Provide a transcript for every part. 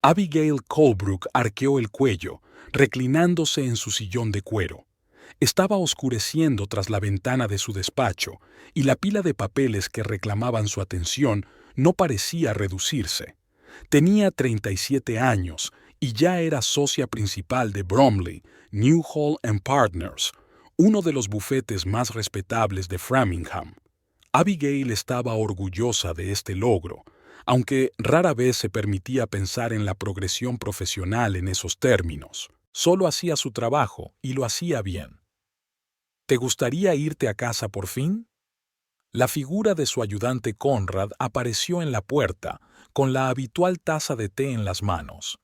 Abigail Colebrook arqueó el cuello, reclinándose en su sillón de cuero. Estaba oscureciendo tras la ventana de su despacho, y la pila de papeles que reclamaban su atención no parecía reducirse. Tenía 37 años y ya era socia principal de Bromley, Newhall and Partners, uno de los bufetes más respetables de Framingham. Abigail estaba orgullosa de este logro, aunque rara vez se permitía pensar en la progresión profesional en esos términos. Solo hacía su trabajo y lo hacía bien. ¿Te gustaría irte a casa por fin? La figura de su ayudante Conrad apareció en la puerta, con la habitual taza de té en las manos.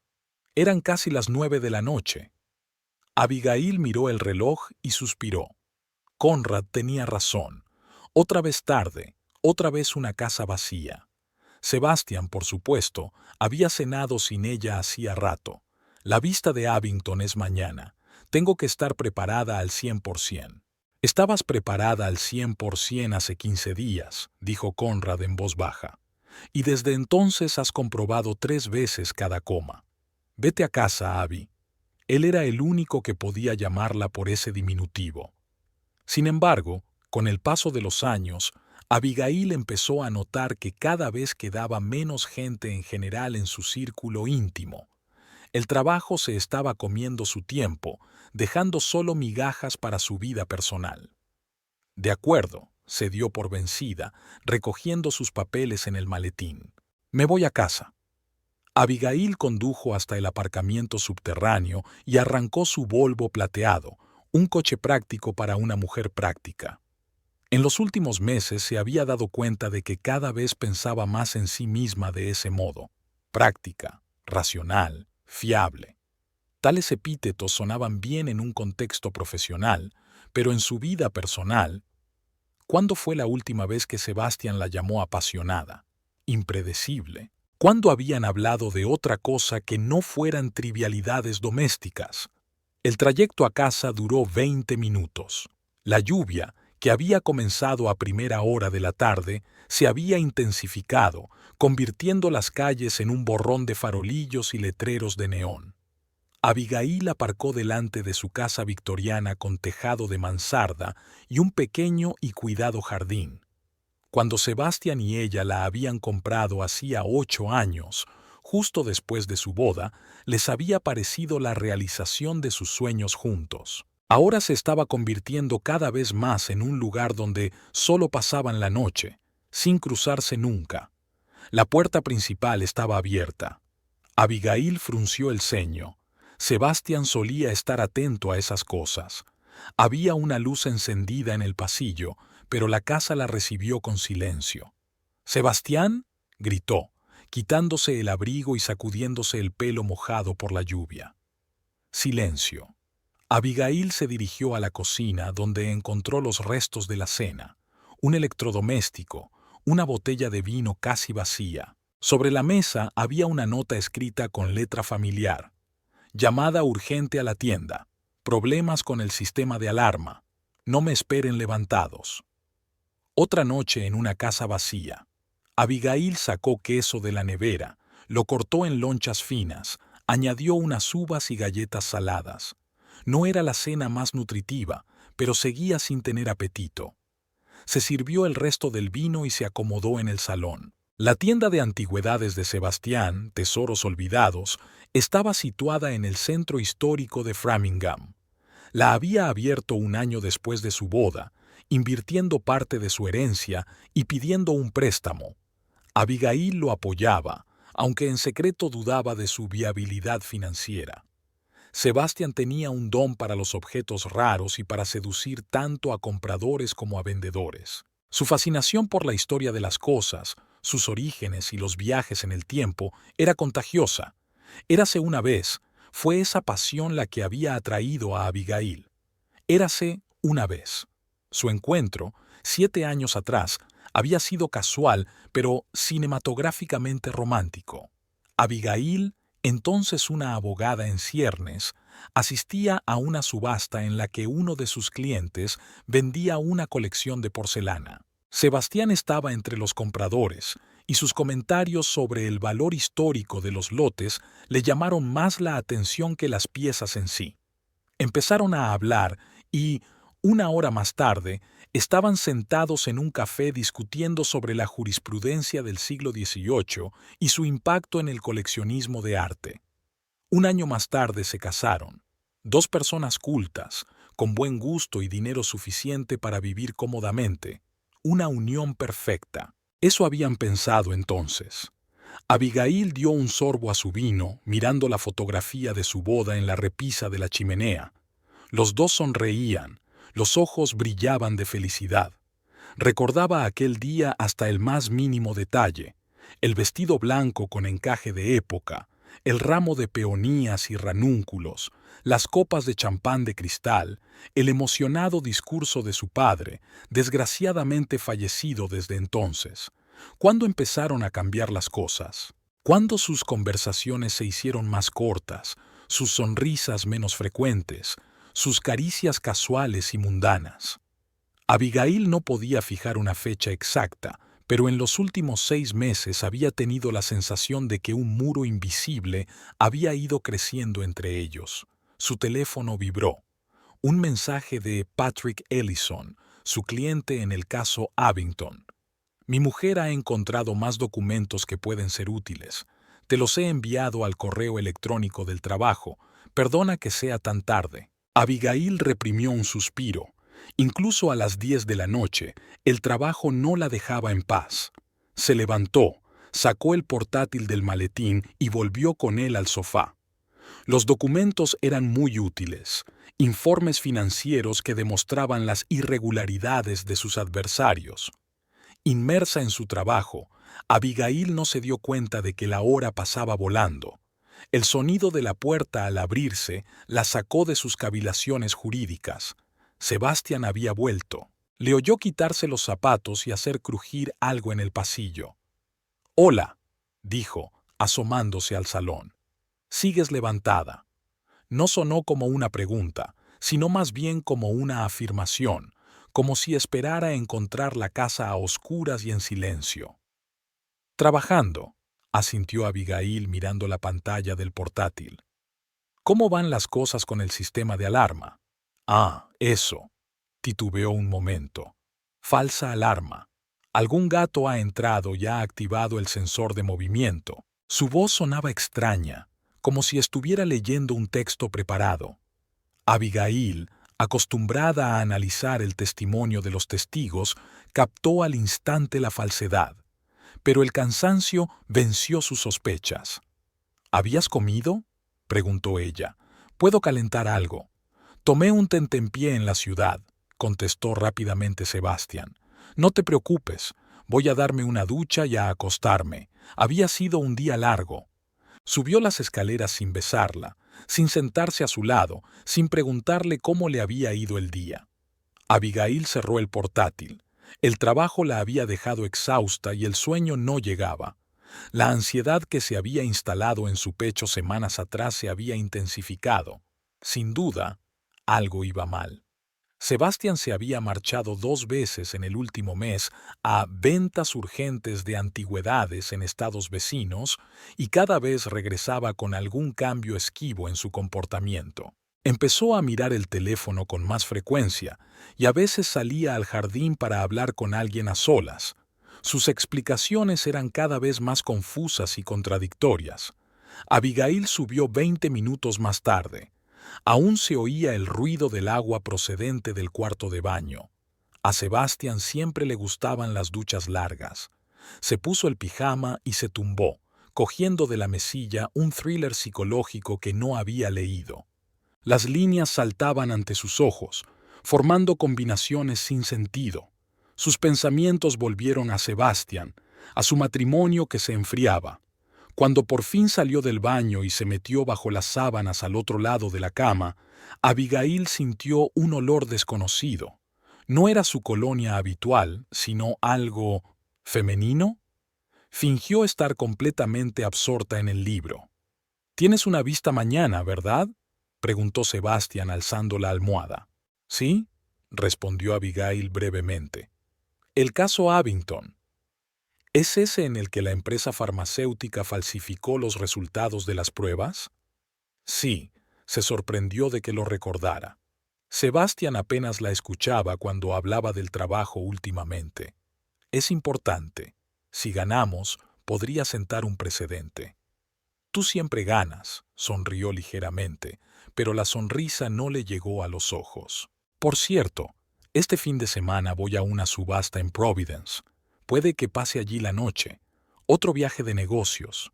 Eran casi las 9 de la noche. Abigail miró el reloj y suspiró. Conrad tenía razón. Otra vez tarde, otra vez una casa vacía. Sebastian, por supuesto, había cenado sin ella hacía rato. La vista de Abington es mañana. Tengo que estar preparada al 100%. Estabas preparada al 100% hace 15 días, dijo Conrad en voz baja. Y desde entonces has comprobado 3 veces cada coma. Vete a casa, Abby. Él era el único que podía llamarla por ese diminutivo. Sin embargo, con el paso de los años, Abigail empezó a notar que cada vez quedaba menos gente en general en su círculo íntimo. El trabajo se estaba comiendo su tiempo, dejando solo migajas para su vida personal. De acuerdo, se dio por vencida, recogiendo sus papeles en el maletín. Me voy a casa. Abigail condujo hasta el aparcamiento subterráneo y arrancó su Volvo plateado, un coche práctico para una mujer práctica. En los últimos meses se había dado cuenta de que cada vez pensaba más en sí misma de ese modo: práctica, racional, fiable. Tales epítetos sonaban bien en un contexto profesional, pero en su vida personal, ¿cuándo fue la última vez que Sebastian la llamó apasionada, impredecible? ¿Cuándo habían hablado de otra cosa que no fueran trivialidades domésticas? El trayecto a casa duró 20 minutos. La lluvia, que había comenzado a primera hora de la tarde, se había intensificado, convirtiendo las calles en un borrón de farolillos y letreros de neón. Abigail aparcó delante de su casa victoriana con tejado de mansarda y un pequeño y cuidado jardín. Cuando Sebastian y ella la habían comprado hacía 8 años, justo después de su boda, les había parecido la realización de sus sueños juntos. Ahora se estaba convirtiendo cada vez más en un lugar donde solo pasaban la noche, sin cruzarse nunca. La puerta principal estaba abierta. Abigail frunció el ceño. Sebastian solía estar atento a esas cosas. Había una luz encendida en el pasillo, pero la casa la recibió con silencio. «¿Sebastián?», gritó, quitándose el abrigo y sacudiéndose el pelo mojado por la lluvia. Silencio. Abigail se dirigió a la cocina, donde encontró los restos de la cena, un electrodoméstico, una botella de vino casi vacía. Sobre la mesa había una nota escrita con letra familiar: «Llamada urgente a la tienda. Problemas con el sistema de alarma. No me esperen levantados». Otra noche en una casa vacía. Abigail sacó queso de la nevera, lo cortó en lonchas finas, añadió unas uvas y galletas saladas. No era la cena más nutritiva, pero seguía sin tener apetito. Se sirvió el resto del vino y se acomodó en el salón. La tienda de antigüedades de Sebastián, Tesoros Olvidados, estaba situada en el centro histórico de Framingham. La había abierto un año después de su boda, invirtiendo parte de su herencia y pidiendo un préstamo. Abigail lo apoyaba, aunque en secreto dudaba de su viabilidad financiera. Sebastian tenía un don para los objetos raros y para seducir tanto a compradores como a vendedores. Su fascinación por la historia de las cosas, sus orígenes y los viajes en el tiempo era contagiosa. Érase una vez, fue esa pasión la que había atraído a Abigail. Érase una vez. Su encuentro, 7 años atrás, había sido casual, pero cinematográficamente romántico. Abigail, entonces una abogada en ciernes, asistía a una subasta en la que uno de sus clientes vendía una colección de porcelana. Sebastián estaba entre los compradores, y sus comentarios sobre el valor histórico de los lotes le llamaron más la atención que las piezas en sí. Empezaron a hablar y, una hora más tarde, estaban sentados en un café discutiendo sobre la jurisprudencia del siglo XVIII y su impacto en el coleccionismo de arte. Un año más tarde se casaron. Dos personas cultas, con buen gusto y dinero suficiente para vivir cómodamente. Una unión perfecta. Eso habían pensado entonces. Abigail dio un sorbo a su vino, mirando la fotografía de su boda en la repisa de la chimenea. Los dos sonreían, los ojos brillaban de felicidad. Recordaba aquel día hasta el más mínimo detalle: el vestido blanco con encaje de época, el ramo de peonías y ranúnculos, las copas de champán de cristal, el emocionado discurso de su padre, desgraciadamente fallecido desde entonces. ¿Cuándo empezaron a cambiar las cosas? ¿Cuándo sus conversaciones se hicieron más cortas, sus sonrisas menos frecuentes, sus caricias casuales y mundanas? Abigail no podía fijar una fecha exacta, pero en los últimos 6 meses había tenido la sensación de que un muro invisible había ido creciendo entre ellos. Su teléfono vibró. Un mensaje de Patrick Ellison, su cliente en el caso Abington. Mi mujer ha encontrado más documentos que pueden ser útiles. Te los he enviado al correo electrónico del trabajo. Perdona que sea tan tarde. Abigail reprimió un suspiro. Incluso a las 10 de la noche, el trabajo no la dejaba en paz. Se levantó, sacó el portátil del maletín y volvió con él al sofá. Los documentos eran muy útiles. Informes financieros que demostraban las irregularidades de sus adversarios. Inmersa en su trabajo, Abigail no se dio cuenta de que la hora pasaba volando. El sonido de la puerta al abrirse la sacó de sus cavilaciones jurídicas. Sebastián había vuelto. Le oyó quitarse los zapatos y hacer crujir algo en el pasillo. «Hola», dijo, asomándose al salón. «¿Sigues levantada?» No sonó como una pregunta, sino más bien como una afirmación, como si esperara encontrar la casa a oscuras y en silencio. «Trabajando», asintió Abigail mirando la pantalla del portátil. «¿Cómo van las cosas con el sistema de alarma?» «Ah, eso», titubeó un momento. «Falsa alarma. Algún gato ha entrado y ha activado el sensor de movimiento». Su voz sonaba extraña, como si estuviera leyendo un texto preparado. Abigail, acostumbrada a analizar el testimonio de los testigos, captó al instante la falsedad. Pero el cansancio venció sus sospechas. «¿Habías comido?», preguntó ella. «Puedo calentar algo». «Tomé un tentempié en la ciudad», contestó rápidamente Sebastián. «No te preocupes, voy a darme una ducha y a acostarme. Había sido un día largo». Subió las escaleras sin besarla, sin sentarse a su lado, sin preguntarle cómo le había ido el día. Abigail cerró el portátil. El trabajo la había dejado exhausta y el sueño no llegaba. La ansiedad que se había instalado en su pecho semanas atrás se había intensificado. Sin duda, algo iba mal. Sebastián se había marchado 2 veces en el último mes a ventas urgentes de antigüedades en estados vecinos y cada vez regresaba con algún cambio esquivo en su comportamiento. Empezó a mirar el teléfono con más frecuencia y a veces salía al jardín para hablar con alguien a solas. Sus explicaciones eran cada vez más confusas y contradictorias. Abigail subió 20 minutos más tarde. Aún se oía el ruido del agua procedente del cuarto de baño. A Sebastián siempre le gustaban las duchas largas. Se puso el pijama y se tumbó, cogiendo de la mesilla un thriller psicológico que no había leído. Las líneas saltaban ante sus ojos, formando combinaciones sin sentido. Sus pensamientos volvieron a Sebastián, a su matrimonio que se enfriaba. Cuando por fin salió del baño y se metió bajo las sábanas al otro lado de la cama, Abigail sintió un olor desconocido. No era su colonia habitual, sino algo femenino. Fingió estar completamente absorta en el libro. «Tienes una vista mañana, ¿verdad?», preguntó Sebastián alzando la almohada. «Sí», respondió Abigail brevemente. «El caso Abington». ¿Es ese en el que la empresa farmacéutica falsificó los resultados de las pruebas? Sí, se sorprendió de que lo recordara. Sebastián apenas la escuchaba cuando hablaba del trabajo últimamente. Es importante. Si ganamos, podría sentar un precedente. Tú siempre ganas, sonrió ligeramente, pero la sonrisa no le llegó a los ojos. Por cierto, este fin de semana voy a una subasta en Providence. Puede que pase allí la noche. Otro viaje de negocios.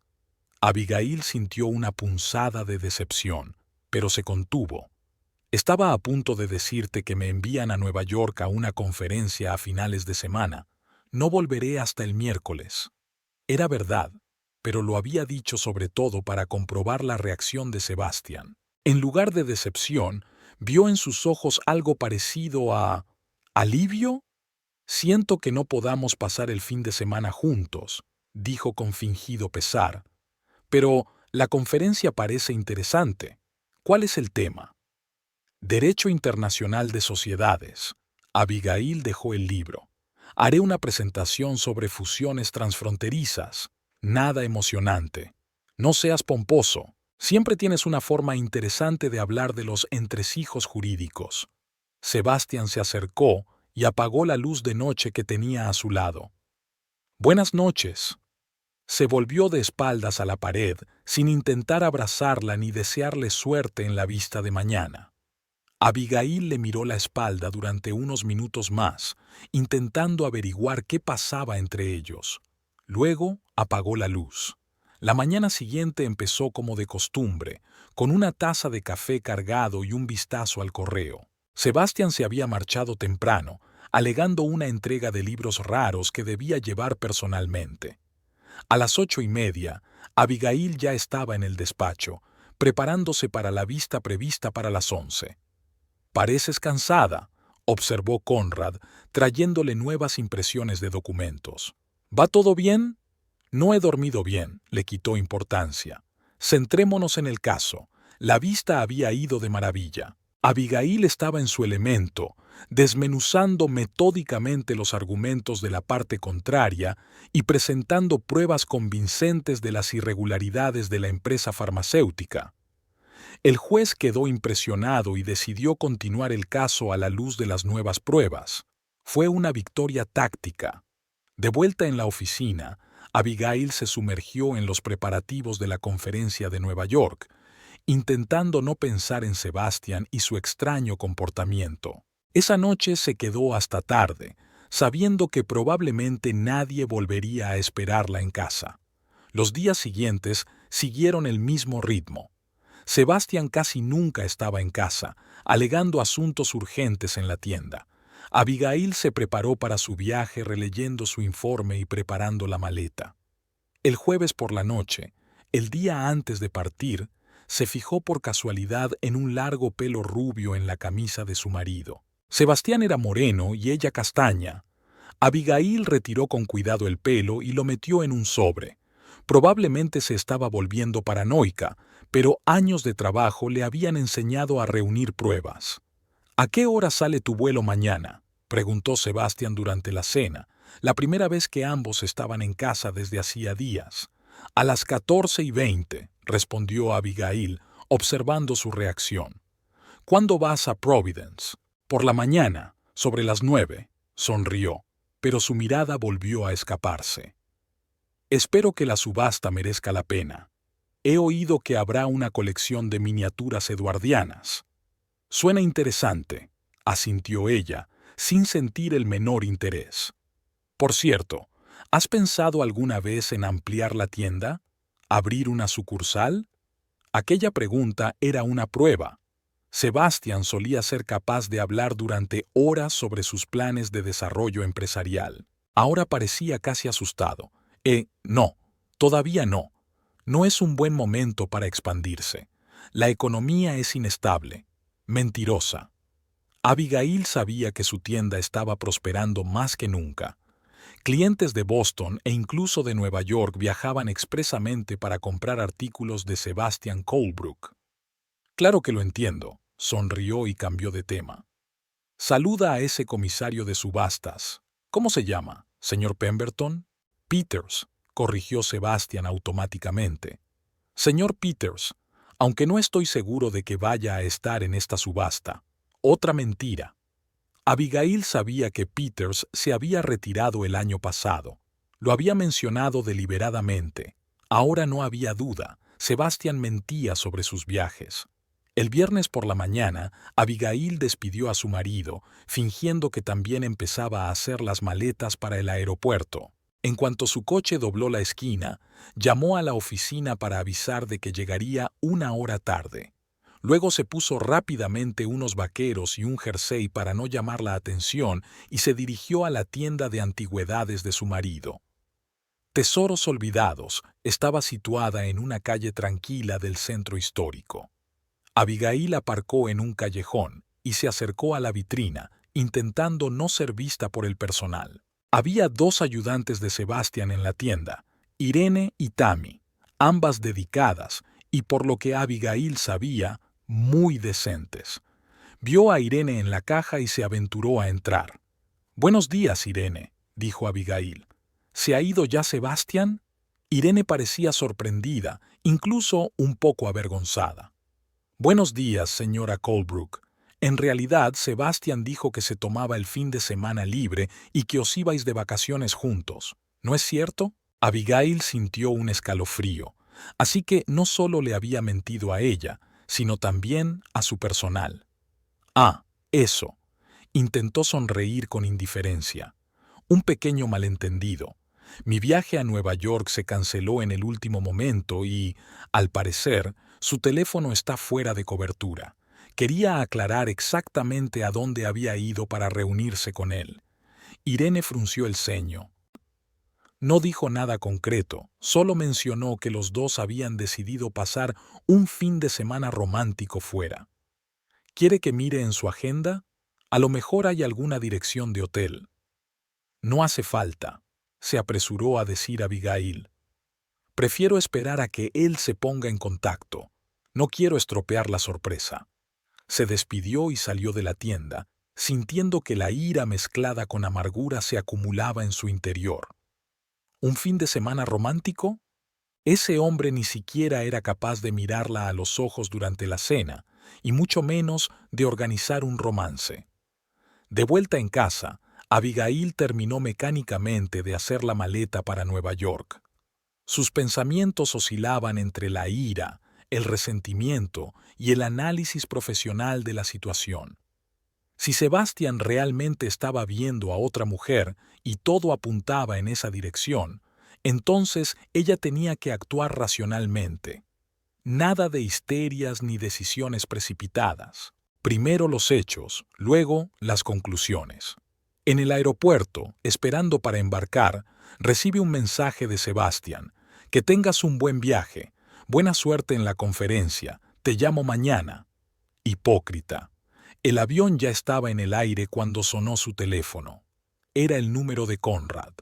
Abigail sintió una punzada de decepción, pero se contuvo. Estaba a punto de decirte que me envían a Nueva York a una conferencia a finales de semana. No volveré hasta el miércoles. Era verdad, pero lo había dicho sobre todo para comprobar la reacción de Sebastián. En lugar de decepción, vio en sus ojos algo parecido a ¿alivio? Siento que no podamos pasar el fin de semana juntos, dijo con fingido pesar. Pero la conferencia parece interesante. ¿Cuál es el tema? Derecho Internacional de Sociedades. Abigail dejó el libro. Haré una presentación sobre fusiones transfronterizas. Nada emocionante. No seas pomposo. Siempre tienes una forma interesante de hablar de los entresijos jurídicos. Sebastián se acercó y apagó la luz de noche que tenía a su lado. Buenas noches. Se volvió de espaldas a la pared, sin intentar abrazarla ni desearle suerte en la vista de mañana. Abigail le miró la espalda durante unos minutos más, intentando averiguar qué pasaba entre ellos. Luego apagó la luz. La mañana siguiente empezó como de costumbre, con una taza de café cargado y un vistazo al correo. Sebastián se había marchado temprano, alegando una entrega de libros raros que debía llevar personalmente. A las 8:30, Abigail ya estaba en el despacho, preparándose para la vista prevista para las 11. «Pareces cansada», observó Conrad, trayéndole nuevas impresiones de documentos. «¿Va todo bien?» «No he dormido bien», le quitó importancia. «Centrémonos en el caso. La vista había ido de maravilla. Abigail estaba en su elemento, desmenuzando metódicamente los argumentos de la parte contraria y presentando pruebas convincentes de las irregularidades de la empresa farmacéutica. El juez quedó impresionado y decidió continuar el caso a la luz de las nuevas pruebas. Fue una victoria táctica. De vuelta en la oficina, Abigail se sumergió en los preparativos de la conferencia de Nueva York, intentando no pensar en Sebastián y su extraño comportamiento. Esa noche se quedó hasta tarde, sabiendo que probablemente nadie volvería a esperarla en casa. Los días siguientes siguieron el mismo ritmo. Sebastián casi nunca estaba en casa, alegando asuntos urgentes en la tienda. Abigail se preparó para su viaje releyendo su informe y preparando la maleta. El jueves por la noche, el día antes de partir, se fijó por casualidad en un largo pelo rubio en la camisa de su marido. Sebastián era moreno y ella castaña. Abigail retiró con cuidado el pelo y lo metió en un sobre. Probablemente se estaba volviendo paranoica, pero años de trabajo le habían enseñado a reunir pruebas. «¿A qué hora sale tu vuelo mañana?», preguntó Sebastián durante la cena, la primera vez que ambos estaban en casa desde hacía días. «A las 14:20», respondió Abigail, observando su reacción. «¿Cuándo vas a Providence?» «Por la mañana, sobre las 9», sonrió, pero su mirada volvió a escaparse. «Espero que la subasta merezca la pena. He oído que habrá una colección de miniaturas eduardianas». «Suena interesante», asintió ella, sin sentir el menor interés. «Por cierto, ¿has pensado alguna vez en ampliar la tienda? ¿Abrir una sucursal?» Aquella pregunta era una prueba. Sebastián solía ser capaz de hablar durante horas sobre sus planes de desarrollo empresarial. Ahora parecía casi asustado. No, todavía no. No es un buen momento para expandirse. La economía es inestable. Mentirosa. Abigail sabía que su tienda estaba prosperando más que nunca. Clientes de Boston e incluso de Nueva York viajaban expresamente para comprar artículos de Sebastian Colebrook. «Claro que lo entiendo», sonrió y cambió de tema. «Saluda a ese comisario de subastas. ¿Cómo se llama, señor Pemberton?» Peters, corrigió Sebastian automáticamente. Señor Peters, aunque no estoy seguro de que vaya a estar en esta subasta. Otra mentira. Abigail sabía que Peters se había retirado el año pasado. Lo había mencionado deliberadamente. Ahora no había duda. Sebastian mentía sobre sus viajes. El viernes por la mañana, Abigail despidió a su marido, fingiendo que también empezaba a hacer las maletas para el aeropuerto. En cuanto su coche dobló la esquina, llamó a la oficina para avisar de que llegaría 1 hora tarde. Luego se puso rápidamente unos vaqueros y un jersey para no llamar la atención y se dirigió a la tienda de antigüedades de su marido. Tesoros Olvidados estaba situada en una calle tranquila del centro histórico. Abigail aparcó en un callejón y se acercó a la vitrina, intentando no ser vista por el personal. Había 2 ayudantes de Sebastian en la tienda, Irene y Tammy, ambas dedicadas y, por lo que Abigail sabía, muy decentes. Vio a Irene en la caja y se aventuró a entrar. «Buenos días, Irene», dijo Abigail. «¿Se ha ido ya Sebastian?» Irene parecía sorprendida, incluso un poco avergonzada. «Buenos días, señora Colebrook. En realidad, Sebastian dijo que se tomaba el fin de semana libre y que os ibais de vacaciones juntos. ¿No es cierto?» Abigail sintió un escalofrío, así que no solo le había mentido a ella, sino también a su personal. «Ah, eso». Intentó sonreír con indiferencia. «Un pequeño malentendido. Mi viaje a Nueva York se canceló en el último momento y, al parecer, su teléfono está fuera de cobertura. Quería aclarar exactamente a dónde había ido para reunirse con él». Irene frunció el ceño. No dijo nada concreto, solo mencionó que los dos habían decidido pasar un fin de semana romántico fuera. ¿Quiere que mire en su agenda? A lo mejor hay alguna dirección de hotel. «No hace falta», se apresuró a decir Abigail. «Prefiero esperar a que él se ponga en contacto. No quiero estropear la sorpresa». Se despidió y salió de la tienda, sintiendo que la ira mezclada con amargura se acumulaba en su interior. ¿Un fin de semana romántico? Ese hombre ni siquiera era capaz de mirarla a los ojos durante la cena, y mucho menos de organizar un romance. De vuelta en casa, Abigail terminó mecánicamente de hacer la maleta para Nueva York. Sus pensamientos oscilaban entre la ira, el resentimiento y el análisis profesional de la situación. Si Sebastian realmente estaba viendo a otra mujer y todo apuntaba en esa dirección, entonces ella tenía que actuar racionalmente. Nada de histerias ni decisiones precipitadas. Primero los hechos, luego las conclusiones. En el aeropuerto, esperando para embarcar, recibe un mensaje de Sebastian. «Que tengas un buen viaje. Buena suerte en la conferencia. Te llamo mañana». Hipócrita. El avión ya estaba en el aire cuando sonó su teléfono. Era el número de Conrad.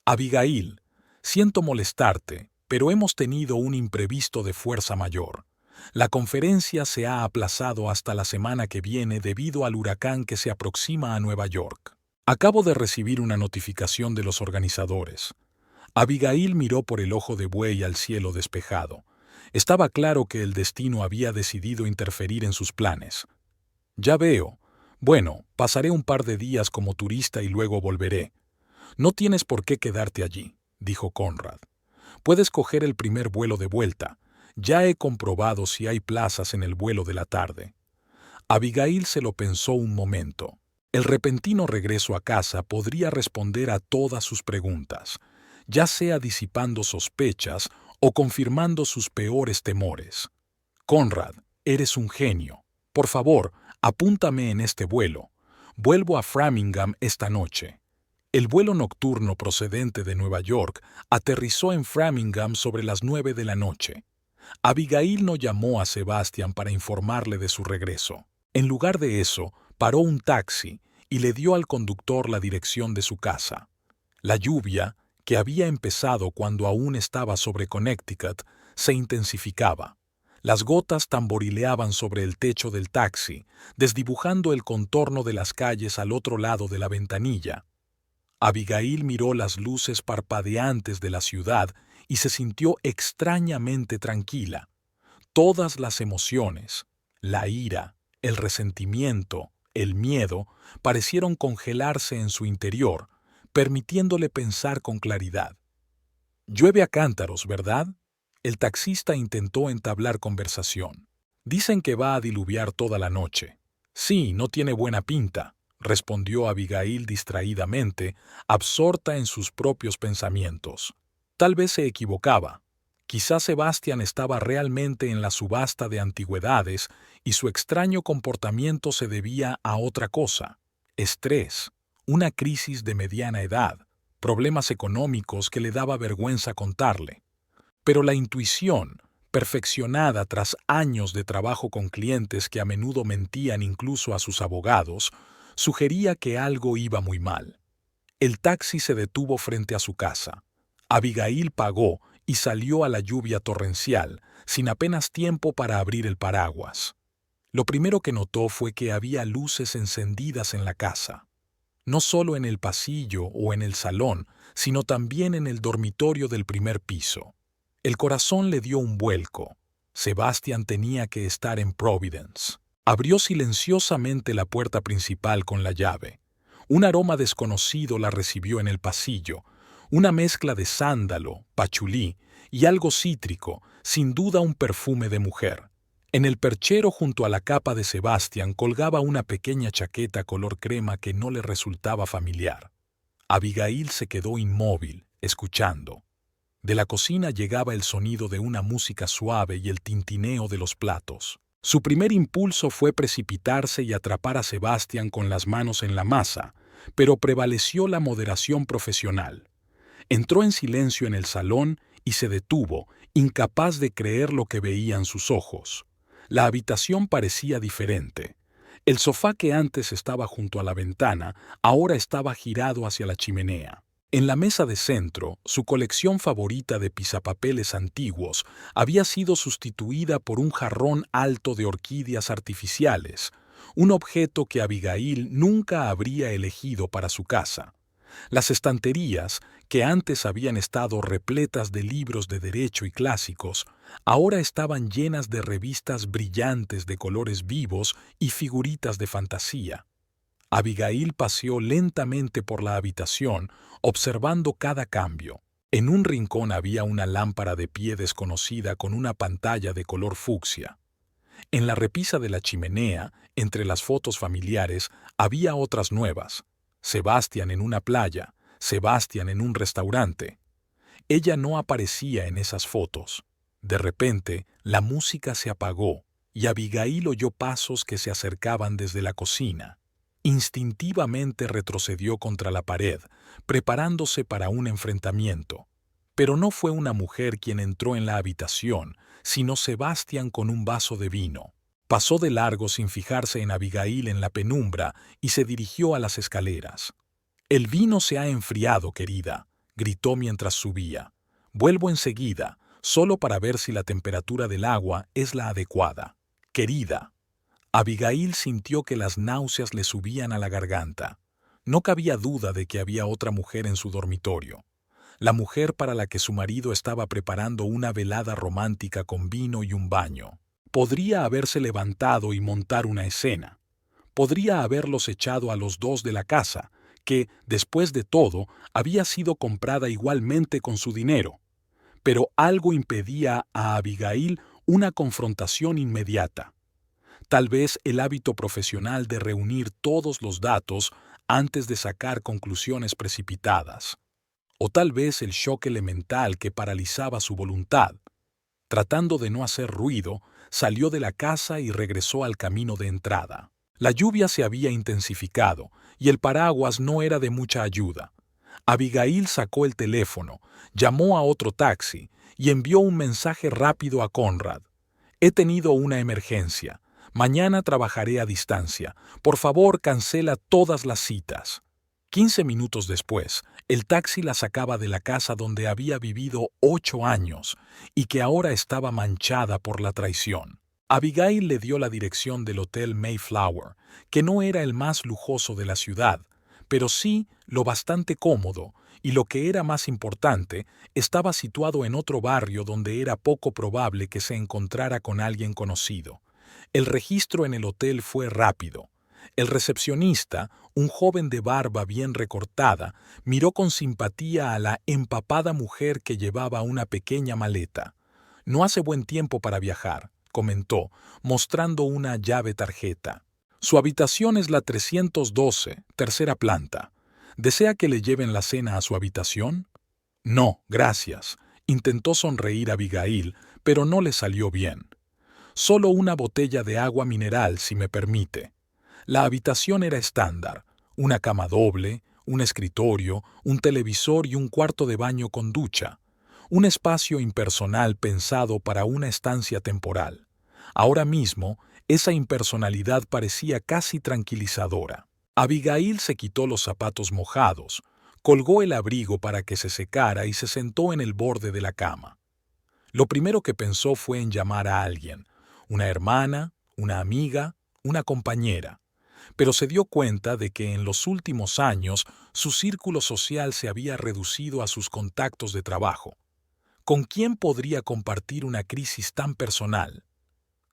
«Abigail, siento molestarte, pero hemos tenido un imprevisto de fuerza mayor. La conferencia se ha aplazado hasta la semana que viene debido al huracán que se aproxima a Nueva York. Acabo de recibir una notificación de los organizadores». Abigail miró por el ojo de buey al cielo despejado. Estaba claro que el destino había decidido interferir en sus planes. «Ya veo. Bueno, pasaré un par de días como turista y luego volveré». «No tienes por qué quedarte allí», dijo Conrad. «Puedes coger el primer vuelo de vuelta. Ya he comprobado si hay plazas en el vuelo de la tarde». Abigail se lo pensó un momento. El repentino regreso a casa podría responder a todas sus preguntas, ya sea disipando sospechas o confirmando sus peores temores. «Conrad, eres un genio. Por favor, apúntame en este vuelo. Vuelvo a Framingham esta noche». El vuelo nocturno procedente de Nueva York aterrizó en Framingham sobre las 9 de la noche. Abigail no llamó a Sebastian para informarle de su regreso. En lugar de eso, paró un taxi y le dio al conductor la dirección de su casa. La lluvia, que había empezado cuando aún estaba sobre Connecticut, se intensificaba. Las gotas tamborileaban sobre el techo del taxi, desdibujando el contorno de las calles al otro lado de la ventanilla. Abigail miró las luces parpadeantes de la ciudad y se sintió extrañamente tranquila. Todas las emociones, la ira, el resentimiento, el miedo, parecieron congelarse en su interior, permitiéndole pensar con claridad. Llueve a cántaros, ¿verdad? El taxista intentó entablar conversación. Dicen que va a diluviar toda la noche. Sí, no tiene buena pinta, respondió Abigail distraídamente, absorta en sus propios pensamientos. Tal vez se equivocaba. Quizás Sebastián estaba realmente en la subasta de antigüedades y su extraño comportamiento se debía a otra cosa: estrés, una crisis de mediana edad, problemas económicos que le daba vergüenza contarle. Pero la intuición, perfeccionada tras años de trabajo con clientes que a menudo mentían incluso a sus abogados, sugería que algo iba muy mal. El taxi se detuvo frente a su casa. Abigail pagó y salió a la lluvia torrencial, sin apenas tiempo para abrir el paraguas. Lo primero que notó fue que había luces encendidas en la casa. No solo en el pasillo o en el salón, sino también en el dormitorio del primer piso. El corazón le dio un vuelco. Sebastián tenía que estar en Providence. Abrió silenciosamente la puerta principal con la llave. Un aroma desconocido la recibió en el pasillo, una mezcla de sándalo, pachulí y algo cítrico, sin duda un perfume de mujer. En el perchero junto a la capa de Sebastián colgaba una pequeña chaqueta color crema que no le resultaba familiar. Abigail se quedó inmóvil, escuchando. De la cocina llegaba el sonido de una música suave y el tintineo de los platos. Su primer impulso fue precipitarse y atrapar a Sebastián con las manos en la masa, pero prevaleció la moderación profesional. Entró en silencio en el salón y se detuvo, incapaz de creer lo que veían sus ojos. La habitación parecía diferente. El sofá que antes estaba junto a la ventana ahora estaba girado hacia la chimenea. En la mesa de centro, su colección favorita de pisapapeles antiguos había sido sustituida por un jarrón alto de orquídeas artificiales, un objeto que Abigail nunca habría elegido para su casa. Las estanterías, que antes habían estado repletas de libros de derecho y clásicos, ahora estaban llenas de revistas brillantes de colores vivos y figuritas de fantasía. Abigail paseó lentamente por la habitación, observando cada cambio. En un rincón había una lámpara de pie desconocida con una pantalla de color fucsia. En la repisa de la chimenea, entre las fotos familiares, había otras nuevas. Sebastián en una playa, Sebastián en un restaurante. Ella no aparecía en esas fotos. De repente, la música se apagó y Abigail oyó pasos que se acercaban desde la cocina. Instintivamente retrocedió contra la pared, preparándose para un enfrentamiento. Pero no fue una mujer quien entró en la habitación, sino Sebastián con un vaso de vino. Pasó de largo sin fijarse en Abigail en la penumbra y se dirigió a las escaleras. «El vino se ha enfriado, querida», gritó mientras subía. «Vuelvo enseguida, solo para ver si la temperatura del agua es la adecuada. Querida». Abigail sintió que las náuseas le subían a la garganta. No cabía duda de que había otra mujer en su dormitorio. La mujer para la que su marido estaba preparando una velada romántica con vino y un baño. Podría haberse levantado y montar una escena. Podría haberlos echado a los dos de la casa, que, después de todo, había sido comprada igualmente con su dinero. Pero algo impedía a Abigail una confrontación inmediata. Tal vez el hábito profesional de reunir todos los datos antes de sacar conclusiones precipitadas. O tal vez el shock elemental que paralizaba su voluntad. Tratando de no hacer ruido, salió de la casa y regresó al camino de entrada. La lluvia se había intensificado y el paraguas no era de mucha ayuda. Abigail sacó el teléfono, llamó a otro taxi y envió un mensaje rápido a Conrad. «He tenido una emergencia. Mañana trabajaré a distancia. Por favor, cancela todas las citas». 15 minutos después, el taxi la sacaba de la casa donde había vivido 8 años y que ahora estaba manchada por la traición. Abigail le dio la dirección del Hotel Mayflower, que no era el más lujoso de la ciudad, pero sí lo bastante cómodo, y lo que era más importante, estaba situado en otro barrio donde era poco probable que se encontrara con alguien conocido. El registro en el hotel fue rápido. El recepcionista, un joven de barba bien recortada, miró con simpatía a la empapada mujer que llevaba una pequeña maleta. «No hace buen tiempo para viajar», comentó, mostrando una llave tarjeta. «Su habitación es la 312, tercera planta. ¿Desea que le lleven la cena a su habitación?» «No, gracias», intentó sonreír Abigail, pero no le salió bien. «Solo una botella de agua mineral, si me permite». La habitación era estándar: una cama doble, un escritorio, un televisor y un cuarto de baño con ducha. Un espacio impersonal pensado para una estancia temporal. Ahora mismo, esa impersonalidad parecía casi tranquilizadora. Abigail se quitó los zapatos mojados, colgó el abrigo para que se secara y se sentó en el borde de la cama. Lo primero que pensó fue en llamar a alguien: una hermana, una amiga, una compañera. Pero se dio cuenta de que en los últimos años su círculo social se había reducido a sus contactos de trabajo. ¿Con quién podría compartir una crisis tan personal?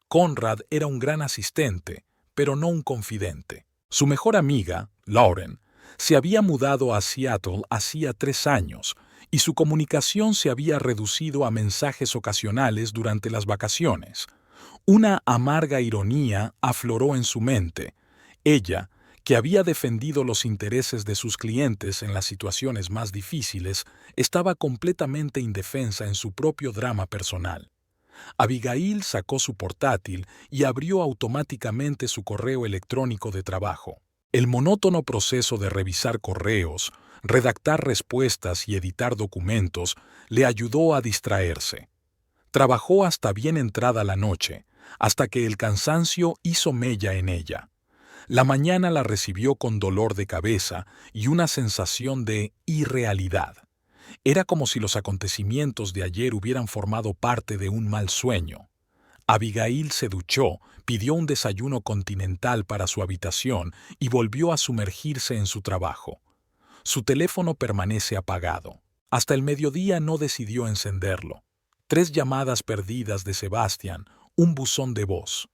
Conrad era un gran asistente, pero no un confidente. Su mejor amiga, Lauren, se había mudado a Seattle hacía 3 años y su comunicación se había reducido a mensajes ocasionales durante las vacaciones. Una amarga ironía afloró en su mente. Ella, que había defendido los intereses de sus clientes en las situaciones más difíciles, estaba completamente indefensa en su propio drama personal. Abigail sacó su portátil y abrió automáticamente su correo electrónico de trabajo. El monótono proceso de revisar correos, redactar respuestas y editar documentos le ayudó a distraerse. Trabajó hasta bien entrada la noche, hasta que el cansancio hizo mella en ella. La mañana la recibió con dolor de cabeza y una sensación de irrealidad. Era como si los acontecimientos de ayer hubieran formado parte de un mal sueño. Abigail se duchó, pidió un desayuno continental para su habitación y volvió a sumergirse en su trabajo. Su teléfono permanece apagado. Hasta el mediodía no decidió encenderlo. 3 llamadas perdidas de Sebastian, un buzón de voz.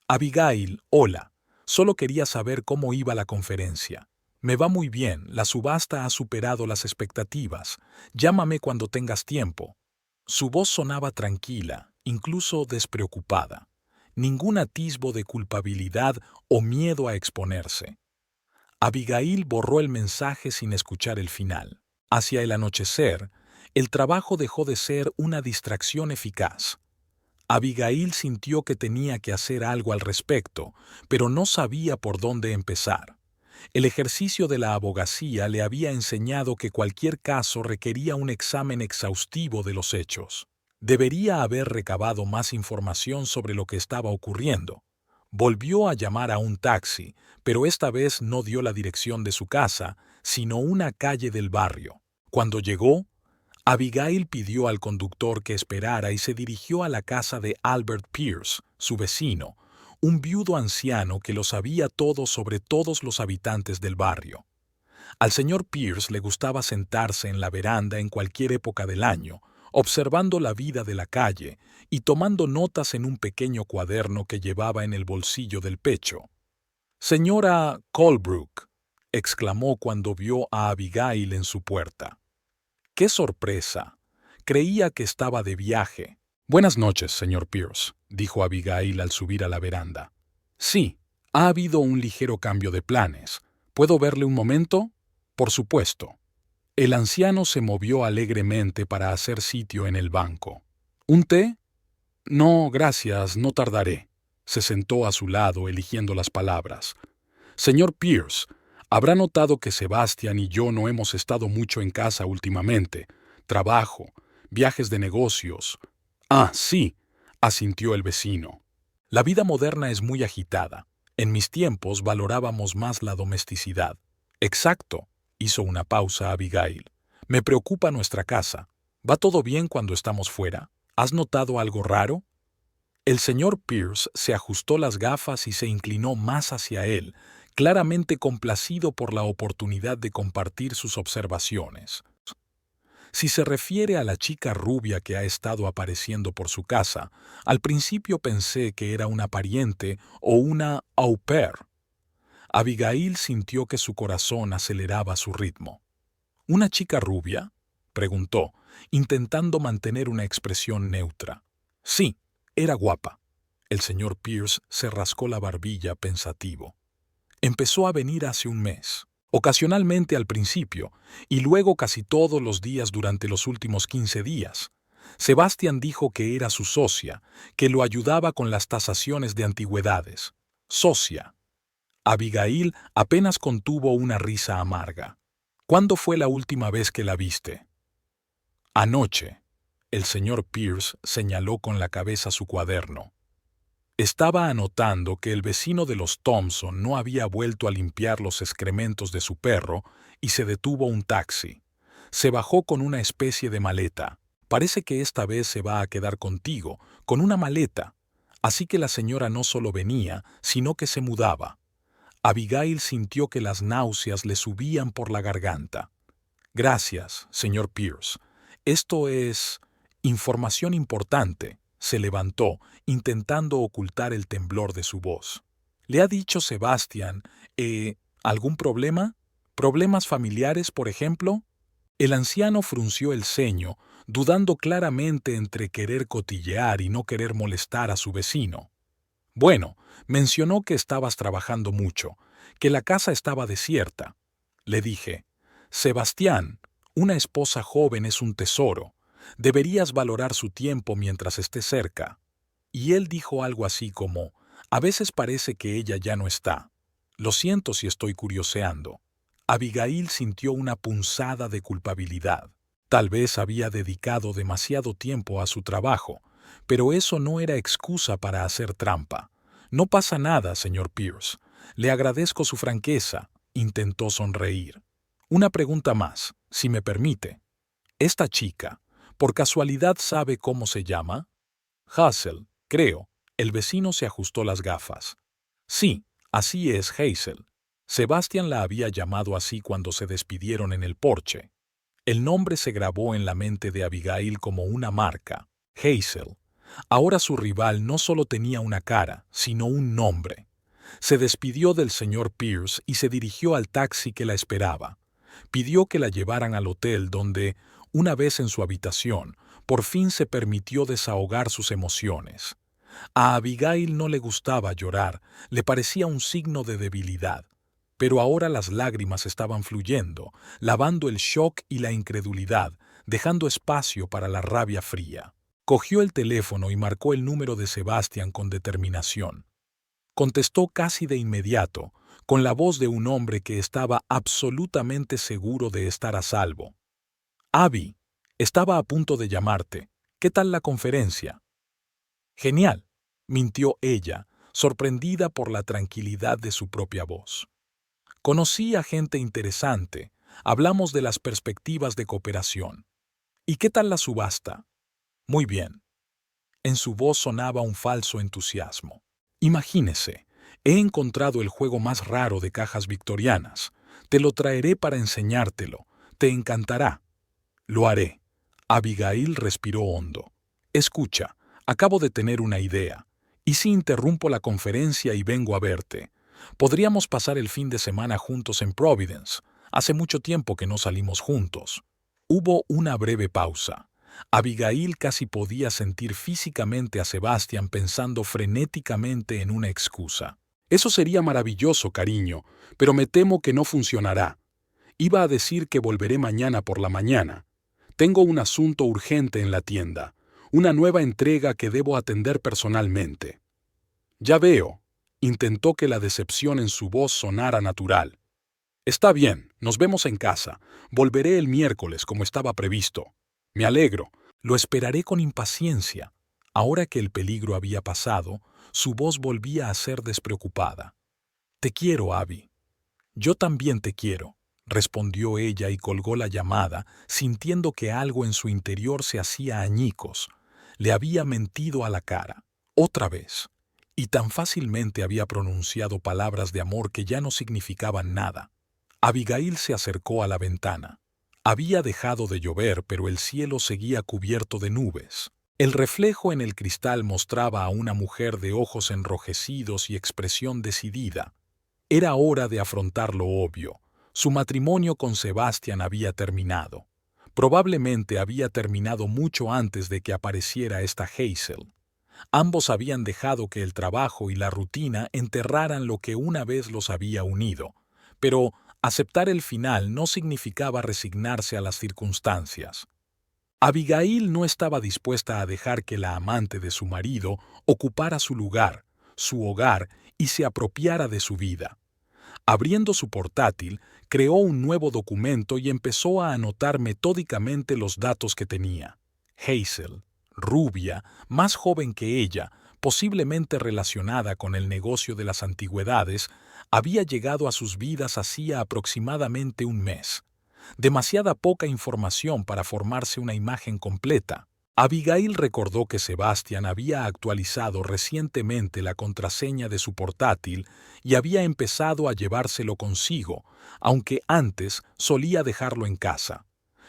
«Abigail, hola. Solo quería saber cómo iba la conferencia. Me va muy bien, la subasta ha superado las expectativas. Llámame cuando tengas tiempo». Su voz sonaba tranquila, incluso despreocupada. Ningún atisbo de culpabilidad o miedo a exponerse. Abigail borró el mensaje sin escuchar el final. Hacia el anochecer, el trabajo dejó de ser una distracción eficaz. Abigail sintió que tenía que hacer algo al respecto, pero no sabía por dónde empezar. El ejercicio de la abogacía le había enseñado que cualquier caso requería un examen exhaustivo de los hechos. Debería haber recabado más información sobre lo que estaba ocurriendo. Volvió a llamar a un taxi, pero esta vez no dio la dirección de su casa, sino una calle del barrio. Cuando llegó, Abigail pidió al conductor que esperara y se dirigió a la casa de Albert Pierce, su vecino, un viudo anciano que lo sabía todo sobre todos los habitantes del barrio. Al señor Pierce le gustaba sentarse en la veranda en cualquier época del año, observando la vida de la calle y tomando notas en un pequeño cuaderno que llevaba en el bolsillo del pecho. «Señora Colebrook», exclamó cuando vio a Abigail en su puerta. ¡Qué sorpresa! Creía que estaba de viaje. «Buenas noches, señor Pierce», dijo Abigail al subir a la veranda. «Sí, ha habido un ligero cambio de planes. ¿Puedo verle un momento?» «Por supuesto». El anciano se movió alegremente para hacer sitio en el banco. «¿Un té?» «No, gracias, no tardaré». Se sentó a su lado, eligiendo las palabras. «Señor Pierce, habrá notado que Sebastian y yo no hemos estado mucho en casa últimamente. Trabajo, viajes de negocios». «Ah, sí», asintió el vecino. «La vida moderna es muy agitada. En mis tiempos valorábamos más la domesticidad». «Exacto», hizo una pausa Abigail. «Me preocupa nuestra casa. ¿Va todo bien cuando estamos fuera? ¿Has notado algo raro?» El señor Pierce se ajustó las gafas y se inclinó más hacia él, claramente complacido por la oportunidad de compartir sus observaciones. Si se refiere a la chica rubia que ha estado apareciendo por su casa, al principio pensé que era una pariente o una au pair. Abigail sintió que su corazón aceleraba su ritmo. ¿Una chica rubia?, preguntó, intentando mantener una expresión neutra. Sí, era guapa. El señor Pierce se rascó la barbilla pensativo. Empezó a venir hace un mes, ocasionalmente al principio, y luego casi todos los días durante los últimos 15 días. Sebastián dijo que era su socia, que lo ayudaba con las tasaciones de antigüedades. Socia. Abigail apenas contuvo una risa amarga. ¿Cuándo fue la última vez que la viste? Anoche. El señor Pierce señaló con la cabeza su cuaderno. Estaba anotando que el vecino de los Thompson no había vuelto a limpiar los excrementos de su perro y se detuvo un taxi. Se bajó con una especie de maleta. Parece que esta vez se va a quedar contigo, con una maleta. Así que la señora no solo venía, sino que se mudaba. Abigail sintió que las náuseas le subían por la garganta. Gracias, señor Pierce. Esto es información importante. Se levantó, intentando ocultar el temblor de su voz. ¿Le ha dicho Sebastián, algún problema? ¿Problemas familiares, por ejemplo? El anciano frunció el ceño, dudando claramente entre querer cotillear y no querer molestar a su vecino. Bueno, mencionó que estabas trabajando mucho, que la casa estaba desierta. Le dije, Sebastián, una esposa joven es un tesoro. Deberías valorar su tiempo mientras esté cerca. Y él dijo algo así como, a veces parece que ella ya no está. Lo siento si estoy curioseando. Abigail sintió una punzada de culpabilidad. Tal vez había dedicado demasiado tiempo a su trabajo, pero eso no era excusa para hacer trampa. No pasa nada, señor Pierce. Le agradezco su franqueza. Intentó sonreír. Una pregunta más, si me permite. Esta chica, ¿por casualidad sabe cómo se llama? Hazel, creo. El vecino se ajustó las gafas. Sí, así es, Hazel. Sebastián la había llamado así cuando se despidieron en el porche. El nombre se grabó en la mente de Abigail como una marca, Hazel. Ahora su rival no solo tenía una cara, sino un nombre. Se despidió del señor Pierce y se dirigió al taxi que la esperaba. Pidió que la llevaran al hotel donde, una vez en su habitación, por fin se permitió desahogar sus emociones. A Abigail no le gustaba llorar, le parecía un signo de debilidad. Pero ahora las lágrimas estaban fluyendo, lavando el shock y la incredulidad, dejando espacio para la rabia fría. Cogió el teléfono y marcó el número de Sebastián con determinación. Contestó casi de inmediato, con la voz de un hombre que estaba absolutamente seguro de estar a salvo. Abby, estaba a punto de llamarte. ¿Qué tal la conferencia? Genial, mintió ella, sorprendida por la tranquilidad de su propia voz. Conocí a gente interesante, hablamos de las perspectivas de cooperación. ¿Y qué tal la subasta? Muy bien. En su voz sonaba un falso entusiasmo. Imagínese, he encontrado el juego más raro de cajas victorianas. Te lo traeré para enseñártelo. Te encantará. Lo haré. Abigail respiró hondo. Escucha, acabo de tener una idea. ¿Y si interrumpo la conferencia y vengo a verte? Podríamos pasar el fin de semana juntos en Providence. Hace mucho tiempo que no salimos juntos. Hubo una breve pausa. Abigail casi podía sentir físicamente a Sebastián pensando frenéticamente en una excusa. Eso sería maravilloso, cariño, pero me temo que no funcionará. Iba a decir que volveré mañana por la mañana. Tengo un asunto urgente en la tienda, una nueva entrega que debo atender personalmente. Ya veo, intentó que la decepción en su voz sonara natural. Está bien, nos vemos en casa. Volveré el miércoles como estaba previsto. Me alegro, lo esperaré con impaciencia. Ahora que el peligro había pasado, su voz volvía a ser despreocupada. Te quiero, Abby. Yo también te quiero, respondió ella y colgó la llamada, sintiendo que algo en su interior se hacía añicos. Le había mentido a la cara, otra vez. y tan fácilmente había pronunciado palabras de amor que ya no significaban nada. Abigail se acercó a la ventana. Había dejado de llover, pero el cielo seguía cubierto de nubes. El reflejo en el cristal mostraba a una mujer de ojos enrojecidos y expresión decidida. Era hora de afrontar lo obvio. Su matrimonio con Sebastian había terminado. Probablemente había terminado mucho antes de que apareciera esta Hazel. Ambos habían dejado que el trabajo y la rutina enterraran lo que una vez los había unido, pero aceptar el final no significaba resignarse a las circunstancias. Abigail no estaba dispuesta a dejar que la amante de su marido ocupara su lugar, su hogar y se apropiara de su vida. Abriendo su portátil, creó un nuevo documento y empezó a anotar metódicamente los datos que tenía. Hazel, rubia, más joven que ella, posiblemente relacionada con el negocio de las antigüedades, había llegado a sus vidas hacía aproximadamente un mes. Demasiada poca información para formarse una imagen completa. Abigail recordó que Sebastian había actualizado recientemente la contraseña de su portátil y había empezado a llevárselo consigo, aunque antes solía dejarlo en casa.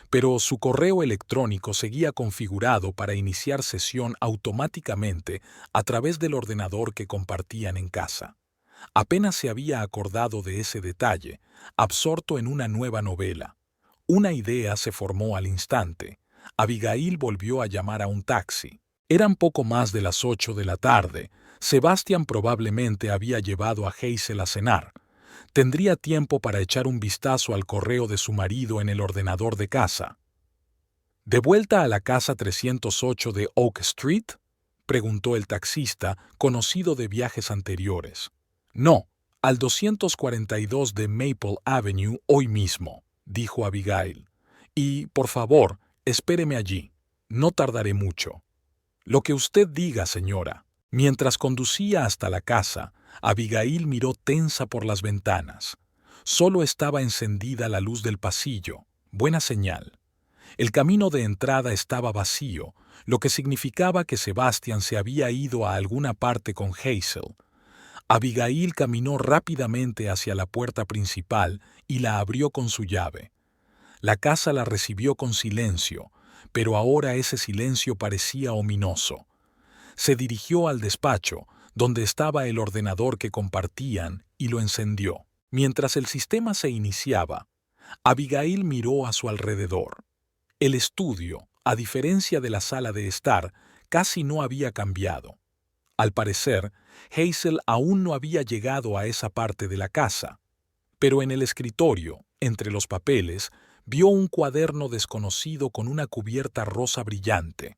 Pero su correo electrónico seguía configurado para iniciar sesión automáticamente a través del ordenador que compartían en casa. Apenas se había acordado de ese detalle, absorto en una nueva novela. Una idea se formó al instante. Abigail volvió a llamar a un taxi. Eran poco más de las 8 de la tarde. Sebastian probablemente había llevado a Hazel a cenar. Tendría tiempo para echar un vistazo al correo de su marido en el ordenador de casa. ¿De vuelta a la casa 308 de Oak Street?, preguntó el taxista, conocido de viajes anteriores. No, al 242 de Maple Avenue hoy mismo, dijo Abigail. Y, por favor, espéreme allí. No tardaré mucho. Lo que usted diga, señora. Mientras conducía hasta la casa, Abigail miró tensa por las ventanas. Solo estaba encendida la luz del pasillo. Buena señal. El camino de entrada estaba vacío, lo que significaba que Sebastian se había ido a alguna parte con Hazel. Abigail caminó rápidamente hacia la puerta principal y la abrió con su llave. La casa la recibió con silencio, pero ahora ese silencio parecía ominoso. Se dirigió al despacho, donde estaba el ordenador que compartían, y lo encendió. Mientras el sistema se iniciaba, Abigail miró a su alrededor. El estudio, a diferencia de la sala de estar, casi no había cambiado. Al parecer, Hazel aún no había llegado a esa parte de la casa. Pero en el escritorio, entre los papeles, vio un cuaderno desconocido con una cubierta rosa brillante.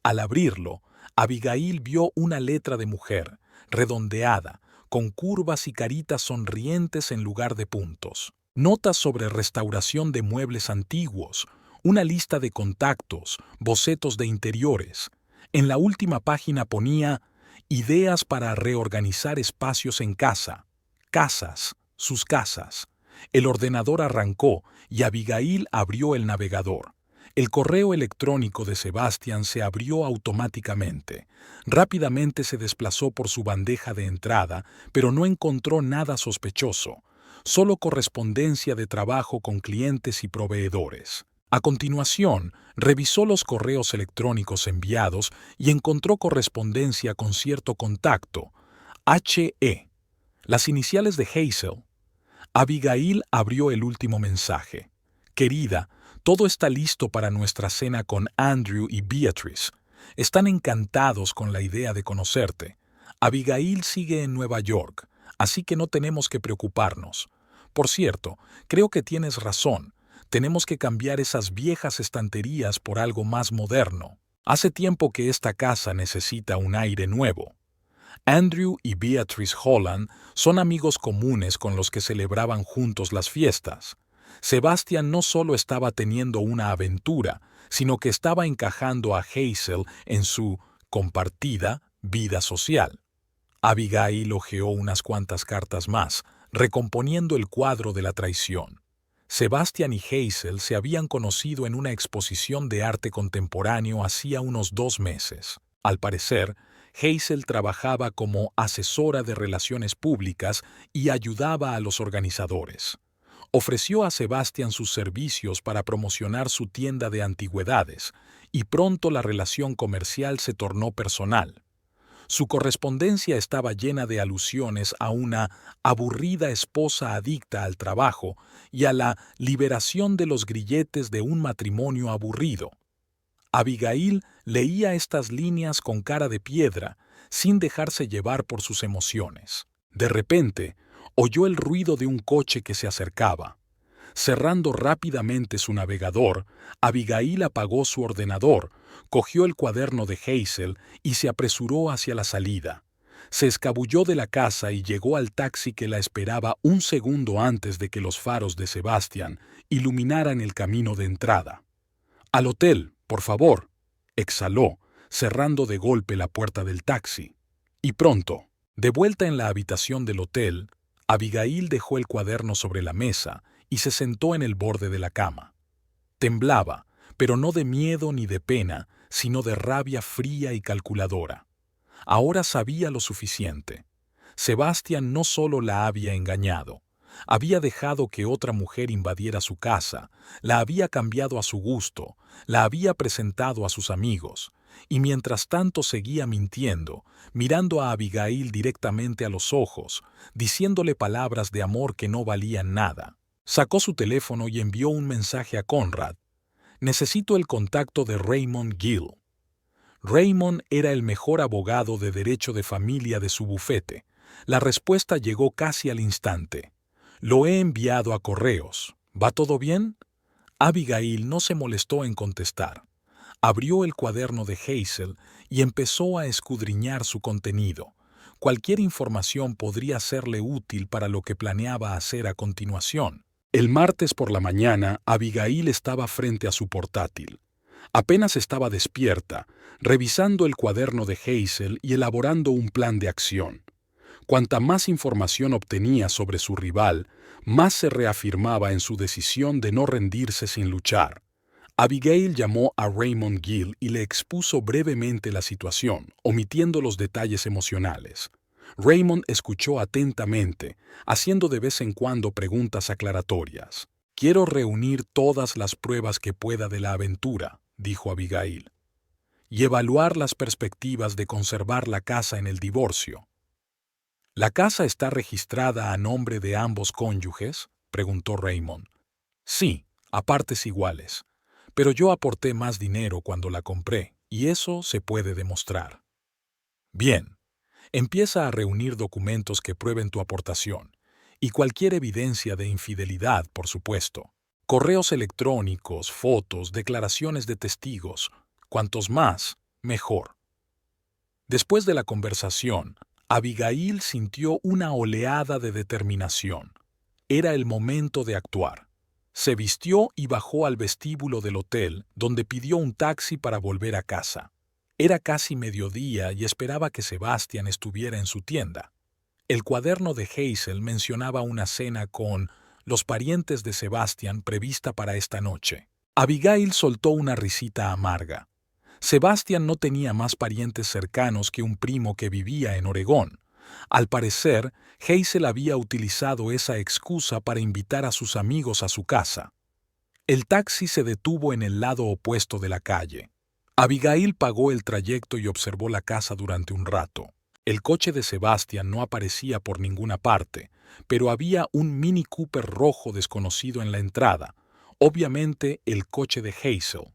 Al abrirlo, Abigail vio una letra de mujer, redondeada, con curvas y caritas sonrientes en lugar de puntos. Notas sobre restauración de muebles antiguos, una lista de contactos, bocetos de interiores. En la última página ponía ideas para reorganizar espacios en casa, casas, sus casas. El ordenador arrancó y Abigail abrió el navegador. El correo electrónico de Sebastian se abrió automáticamente. Rápidamente se desplazó por su bandeja de entrada, pero no encontró nada sospechoso, solo correspondencia de trabajo con clientes y proveedores. A continuación, revisó los correos electrónicos enviados y encontró correspondencia con cierto contacto, H.E., las iniciales de Hazel. Abigail abrió el último mensaje. Querida, todo está listo para nuestra cena con Andrew y Beatrice. Están encantados con la idea de conocerte. Abigail sigue en Nueva York, así que no tenemos que preocuparnos. Por cierto, creo que tienes razón. Tenemos que cambiar esas viejas estanterías por algo más moderno. Hace tiempo que esta casa necesita un aire nuevo. Andrew y Beatrice Holland son amigos comunes con los que celebraban juntos las fiestas. Sebastian no solo estaba teniendo una aventura, sino que estaba encajando a Hazel en su compartida vida social. Abigail hojeó unas cuantas cartas más, recomponiendo el cuadro de la traición. Sebastian y Hazel se habían conocido en una exposición de arte contemporáneo hacía unos 2 meses. Al parecer, Hazel trabajaba como asesora de relaciones públicas y ayudaba a los organizadores. Ofreció a Sebastian sus servicios para promocionar su tienda de antigüedades, y pronto la relación comercial se tornó personal. Su correspondencia estaba llena de alusiones a una aburrida esposa adicta al trabajo y a la liberación de los grilletes de un matrimonio aburrido. Abigail leía estas líneas con cara de piedra, sin dejarse llevar por sus emociones. De repente, oyó el ruido de un coche que se acercaba. Cerrando rápidamente su navegador, Abigail apagó su ordenador, cogió el cuaderno de Hazel y se apresuró hacia la salida. Se escabulló de la casa y llegó al taxi que la esperaba un segundo antes de que los faros de Sebastian iluminaran el camino de entrada. «Al hotel, por favor», exhaló, cerrando de golpe la puerta del taxi. Y pronto, de vuelta en la habitación del hotel, Abigail dejó el cuaderno sobre la mesa y se sentó en el borde de la cama. Temblaba, pero no de miedo ni de pena, sino de rabia fría y calculadora. Ahora sabía lo suficiente. Sebastian no solo la había engañado, había dejado que otra mujer invadiera su casa, la había cambiado a su gusto, la había presentado a sus amigos, y mientras tanto seguía mintiendo, mirando a Abigail directamente a los ojos, diciéndole palabras de amor que no valían nada. Sacó su teléfono y envió un mensaje a Conrad. «Necesito el contacto de Raymond Gill». Raymond era el mejor abogado de derecho de familia de su bufete. La respuesta llegó casi al instante. «Lo he enviado a correos. ¿Va todo bien?» Abigail no se molestó en contestar. Abrió el cuaderno de Hazel y empezó a escudriñar su contenido. Cualquier información podría serle útil para lo que planeaba hacer a continuación. El martes por la mañana, Abigail estaba frente a su portátil. Apenas estaba despierta, revisando el cuaderno de Hazel y elaborando un plan de acción. Cuanta más información obtenía sobre su rival, más se reafirmaba en su decisión de no rendirse sin luchar. Abigail llamó a Raymond Gill y le expuso brevemente la situación, omitiendo los detalles emocionales. Raymond escuchó atentamente, haciendo de vez en cuando preguntas aclaratorias. «Quiero reunir todas las pruebas que pueda de la aventura», dijo Abigail, «y evaluar las perspectivas de conservar la casa en el divorcio». «¿La casa está registrada a nombre de ambos cónyuges?», preguntó Raymond. «Sí, a partes iguales. Pero yo aporté más dinero cuando la compré, y eso se puede demostrar». «Bien. Empieza a reunir documentos que prueben tu aportación, y cualquier evidencia de infidelidad, por supuesto. Correos electrónicos, fotos, declaraciones de testigos. Cuantos más, mejor». Después de la conversación, Abigail sintió una oleada de determinación. Era el momento de actuar. Se vistió y bajó al vestíbulo del hotel, donde pidió un taxi para volver a casa. Era casi mediodía y esperaba que Sebastian estuviera en su tienda. El cuaderno de Hazel mencionaba una cena con los parientes de Sebastian prevista para esta noche. Abigail soltó una risita amarga. Sebastian no tenía más parientes cercanos que un primo que vivía en Oregón. Al parecer, Hazel había utilizado esa excusa para invitar a sus amigos a su casa. El taxi se detuvo en el lado opuesto de la calle. Abigail pagó el trayecto y observó la casa durante un rato. El coche de Sebastian no aparecía por ninguna parte, pero había un Mini Cooper rojo desconocido en la entrada, obviamente el coche de Hazel.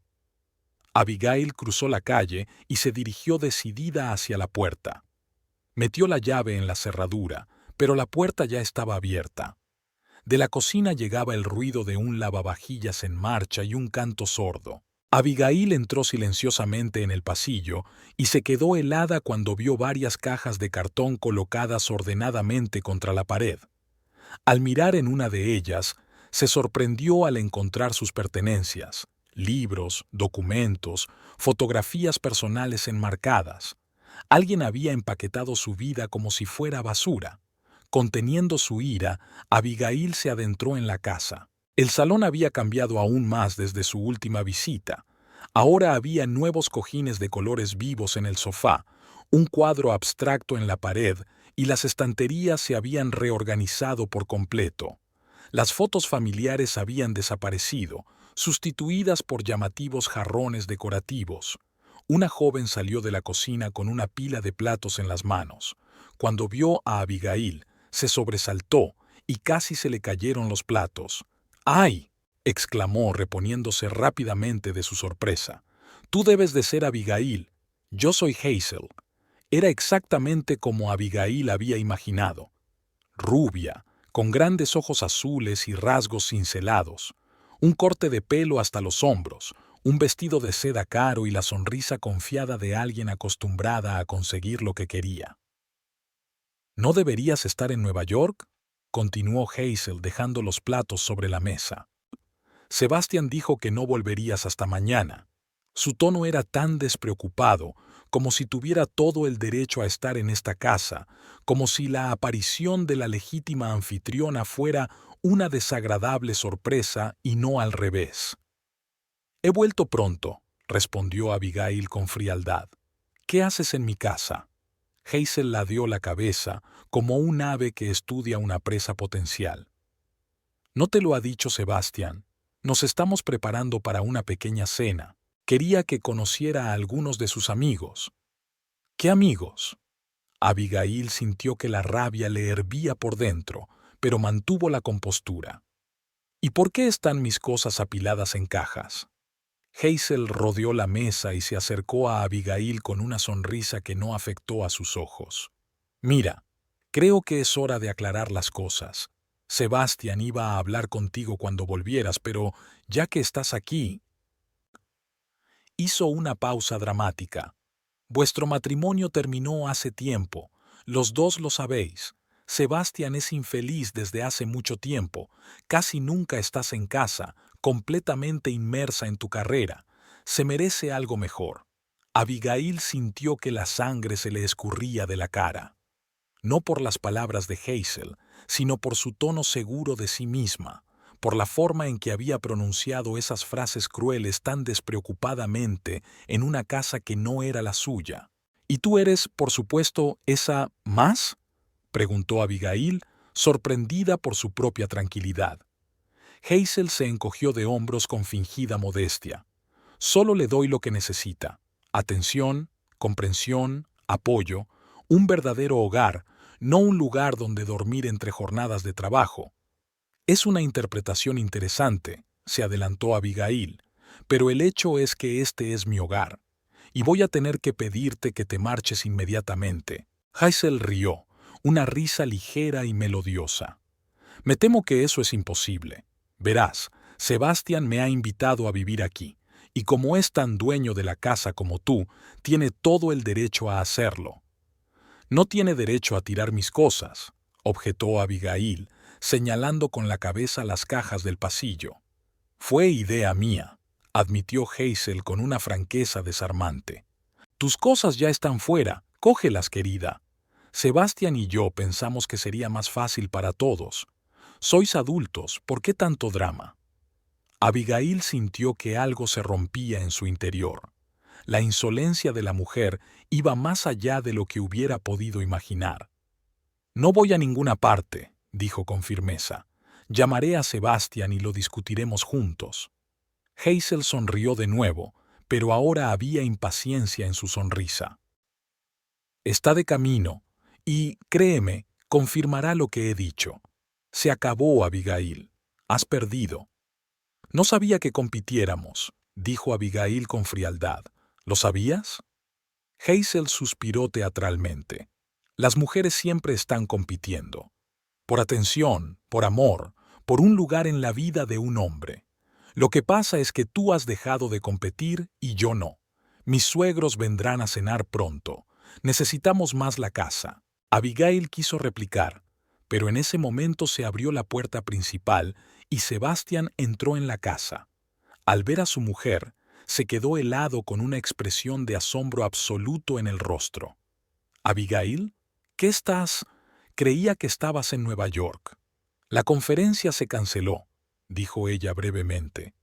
Abigail cruzó la calle y se dirigió decidida hacia la puerta. Metió la llave en la cerradura, pero la puerta ya estaba abierta. De la cocina llegaba el ruido de un lavavajillas en marcha y un canto sordo. Abigail entró silenciosamente en el pasillo y se quedó helada cuando vio varias cajas de cartón colocadas ordenadamente contra la pared. Al mirar en una de ellas, se sorprendió al encontrar sus pertenencias: libros, documentos, fotografías personales enmarcadas. Alguien había empaquetado su vida como si fuera basura. Conteniendo su ira, Abigail se adentró en la casa. El salón había cambiado aún más desde su última visita. Ahora había nuevos cojines de colores vivos en el sofá, un cuadro abstracto en la pared y las estanterías se habían reorganizado por completo. Las fotos familiares habían desaparecido, sustituidas por llamativos jarrones decorativos. Una joven salió de la cocina con una pila de platos en las manos. Cuando vio a Abigail, se sobresaltó y casi se le cayeron los platos. ¡Ay!, exclamó reponiéndose rápidamente de su sorpresa. «Tú debes de ser Abigail. Yo soy Hazel». Era exactamente como Abigail había imaginado. Rubia, con grandes ojos azules y rasgos cincelados, un corte de pelo hasta los hombros, un vestido de seda caro y la sonrisa confiada de alguien acostumbrada a conseguir lo que quería. «¿No deberías estar en Nueva York?», continuó Hazel dejando los platos sobre la mesa. «Sebastián dijo que no volverías hasta mañana». Su tono era tan despreocupado, como si tuviera todo el derecho a estar en esta casa, como si la aparición de la legítima anfitriona fuera una desagradable sorpresa y no al revés. «He vuelto pronto», respondió Abigail con frialdad. «¿Qué haces en mi casa?». Hazel ladeó la cabeza, como un ave que estudia una presa potencial. «¿No te lo ha dicho Sebastián? Nos estamos preparando para una pequeña cena. Quería que conociera a algunos de sus amigos». «¿Qué amigos?». Abigail sintió que la rabia le hervía por dentro, pero mantuvo la compostura. «¿Y por qué están mis cosas apiladas en cajas?». Hazel rodeó la mesa y se acercó a Abigail con una sonrisa que no afectó a sus ojos. «Mira, creo que es hora de aclarar las cosas. Sebastián iba a hablar contigo cuando volvieras, pero ya que estás aquí...». Hizo una pausa dramática. «Vuestro matrimonio terminó hace tiempo. Los dos lo sabéis. Sebastián es infeliz desde hace mucho tiempo. Casi nunca estás en casa, completamente inmersa en tu carrera. Se merece algo mejor». Abigail sintió que la sangre se le escurría de la cara. No por las palabras de Hazel, sino por su tono seguro de sí misma, por la forma en que había pronunciado esas frases crueles tan despreocupadamente en una casa que no era la suya. «¿Y tú eres, por supuesto, esa más?», preguntó Abigail, sorprendida por su propia tranquilidad. Hazel se encogió de hombros con fingida modestia. «Solo le doy lo que necesita: atención, comprensión, apoyo, un verdadero hogar, no un lugar donde dormir entre jornadas de trabajo». «Es una interpretación interesante», se adelantó Abigail, «pero el hecho es que este es mi hogar, y voy a tener que pedirte que te marches inmediatamente». Hazel rió, una risa ligera y melodiosa. «Me temo que eso es imposible. Verás, Sebastián me ha invitado a vivir aquí, y como es tan dueño de la casa como tú, tiene todo el derecho a hacerlo». «No tiene derecho a tirar mis cosas», objetó Abigail, señalando con la cabeza las cajas del pasillo. «Fue idea mía», admitió Hazel con una franqueza desarmante. «Tus cosas ya están fuera, cógelas, querida. Sebastián y yo pensamos que sería más fácil para todos. Sois adultos, ¿por qué tanto drama?». Abigail sintió que algo se rompía en su interior. La insolencia de la mujer iba más allá de lo que hubiera podido imaginar. «No voy a ninguna parte», dijo con firmeza. «Llamaré a Sebastián y lo discutiremos juntos». Hazel sonrió de nuevo, pero ahora había impaciencia en su sonrisa. «Está de camino, y, créeme, confirmará lo que he dicho. Se acabó, Abigail. Has perdido». «No sabía que compitiéramos», dijo Abigail con frialdad. «¿Lo sabías?». Hazel suspiró teatralmente. «Las mujeres siempre están compitiendo. Por atención, por amor, por un lugar en la vida de un hombre. Lo que pasa es que tú has dejado de competir y yo no. Mis suegros vendrán a cenar pronto. Necesitamos más la casa». Abigail quiso replicar, pero en ese momento se abrió la puerta principal y Sebastián entró en la casa. Al ver a su mujer, se quedó helado con una expresión de asombro absoluto en el rostro. «¿Abigail? ¿Qué estás...?» «Creía que estabas en Nueva York». «La conferencia se canceló», dijo ella brevemente.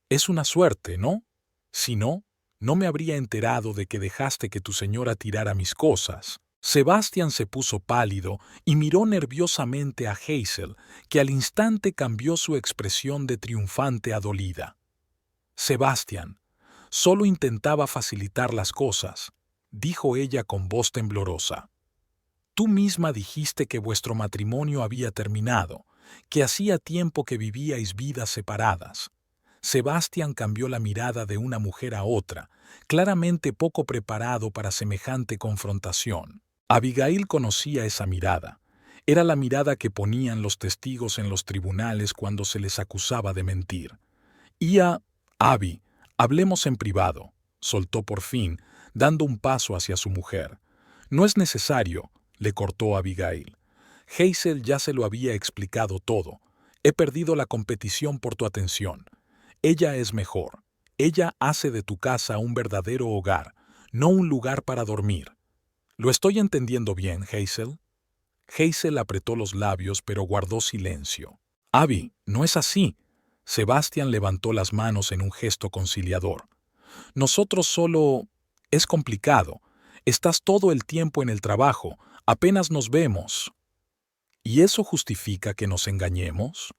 «Es una suerte, ¿no? Si no, no me habría enterado de que dejaste que tu señora tirara mis cosas. Sebastián se puso pálido y miró nerviosamente a Hazel, que al instante cambió su expresión de triunfante a dolida. Sebastián, solo intentaba facilitar las cosas, dijo ella con voz temblorosa. Tú misma dijiste que vuestro matrimonio había terminado, que hacía tiempo que vivíais vidas separadas. Sebastián cambió la mirada de una mujer a otra, claramente poco preparado para semejante confrontación. Abigail conocía esa mirada. Era la mirada que ponían los testigos en los tribunales cuando se les acusaba de mentir. Abby, hablemos en privado, soltó por fin, dando un paso hacia su mujer. No es necesario, le cortó Abigail. Hazel ya se lo había explicado todo. He perdido la competición por tu atención. Ella es mejor. Ella hace de tu casa un verdadero hogar, no un lugar para dormir. ¿Lo estoy entendiendo bien, Hazel? Hazel apretó los labios pero guardó silencio. Abby, no es así. Sebastián levantó las manos en un gesto conciliador. Nosotros solo... Es complicado. Estás todo el tiempo en el trabajo. Apenas nos vemos. ¿Y eso justifica que nos engañemos?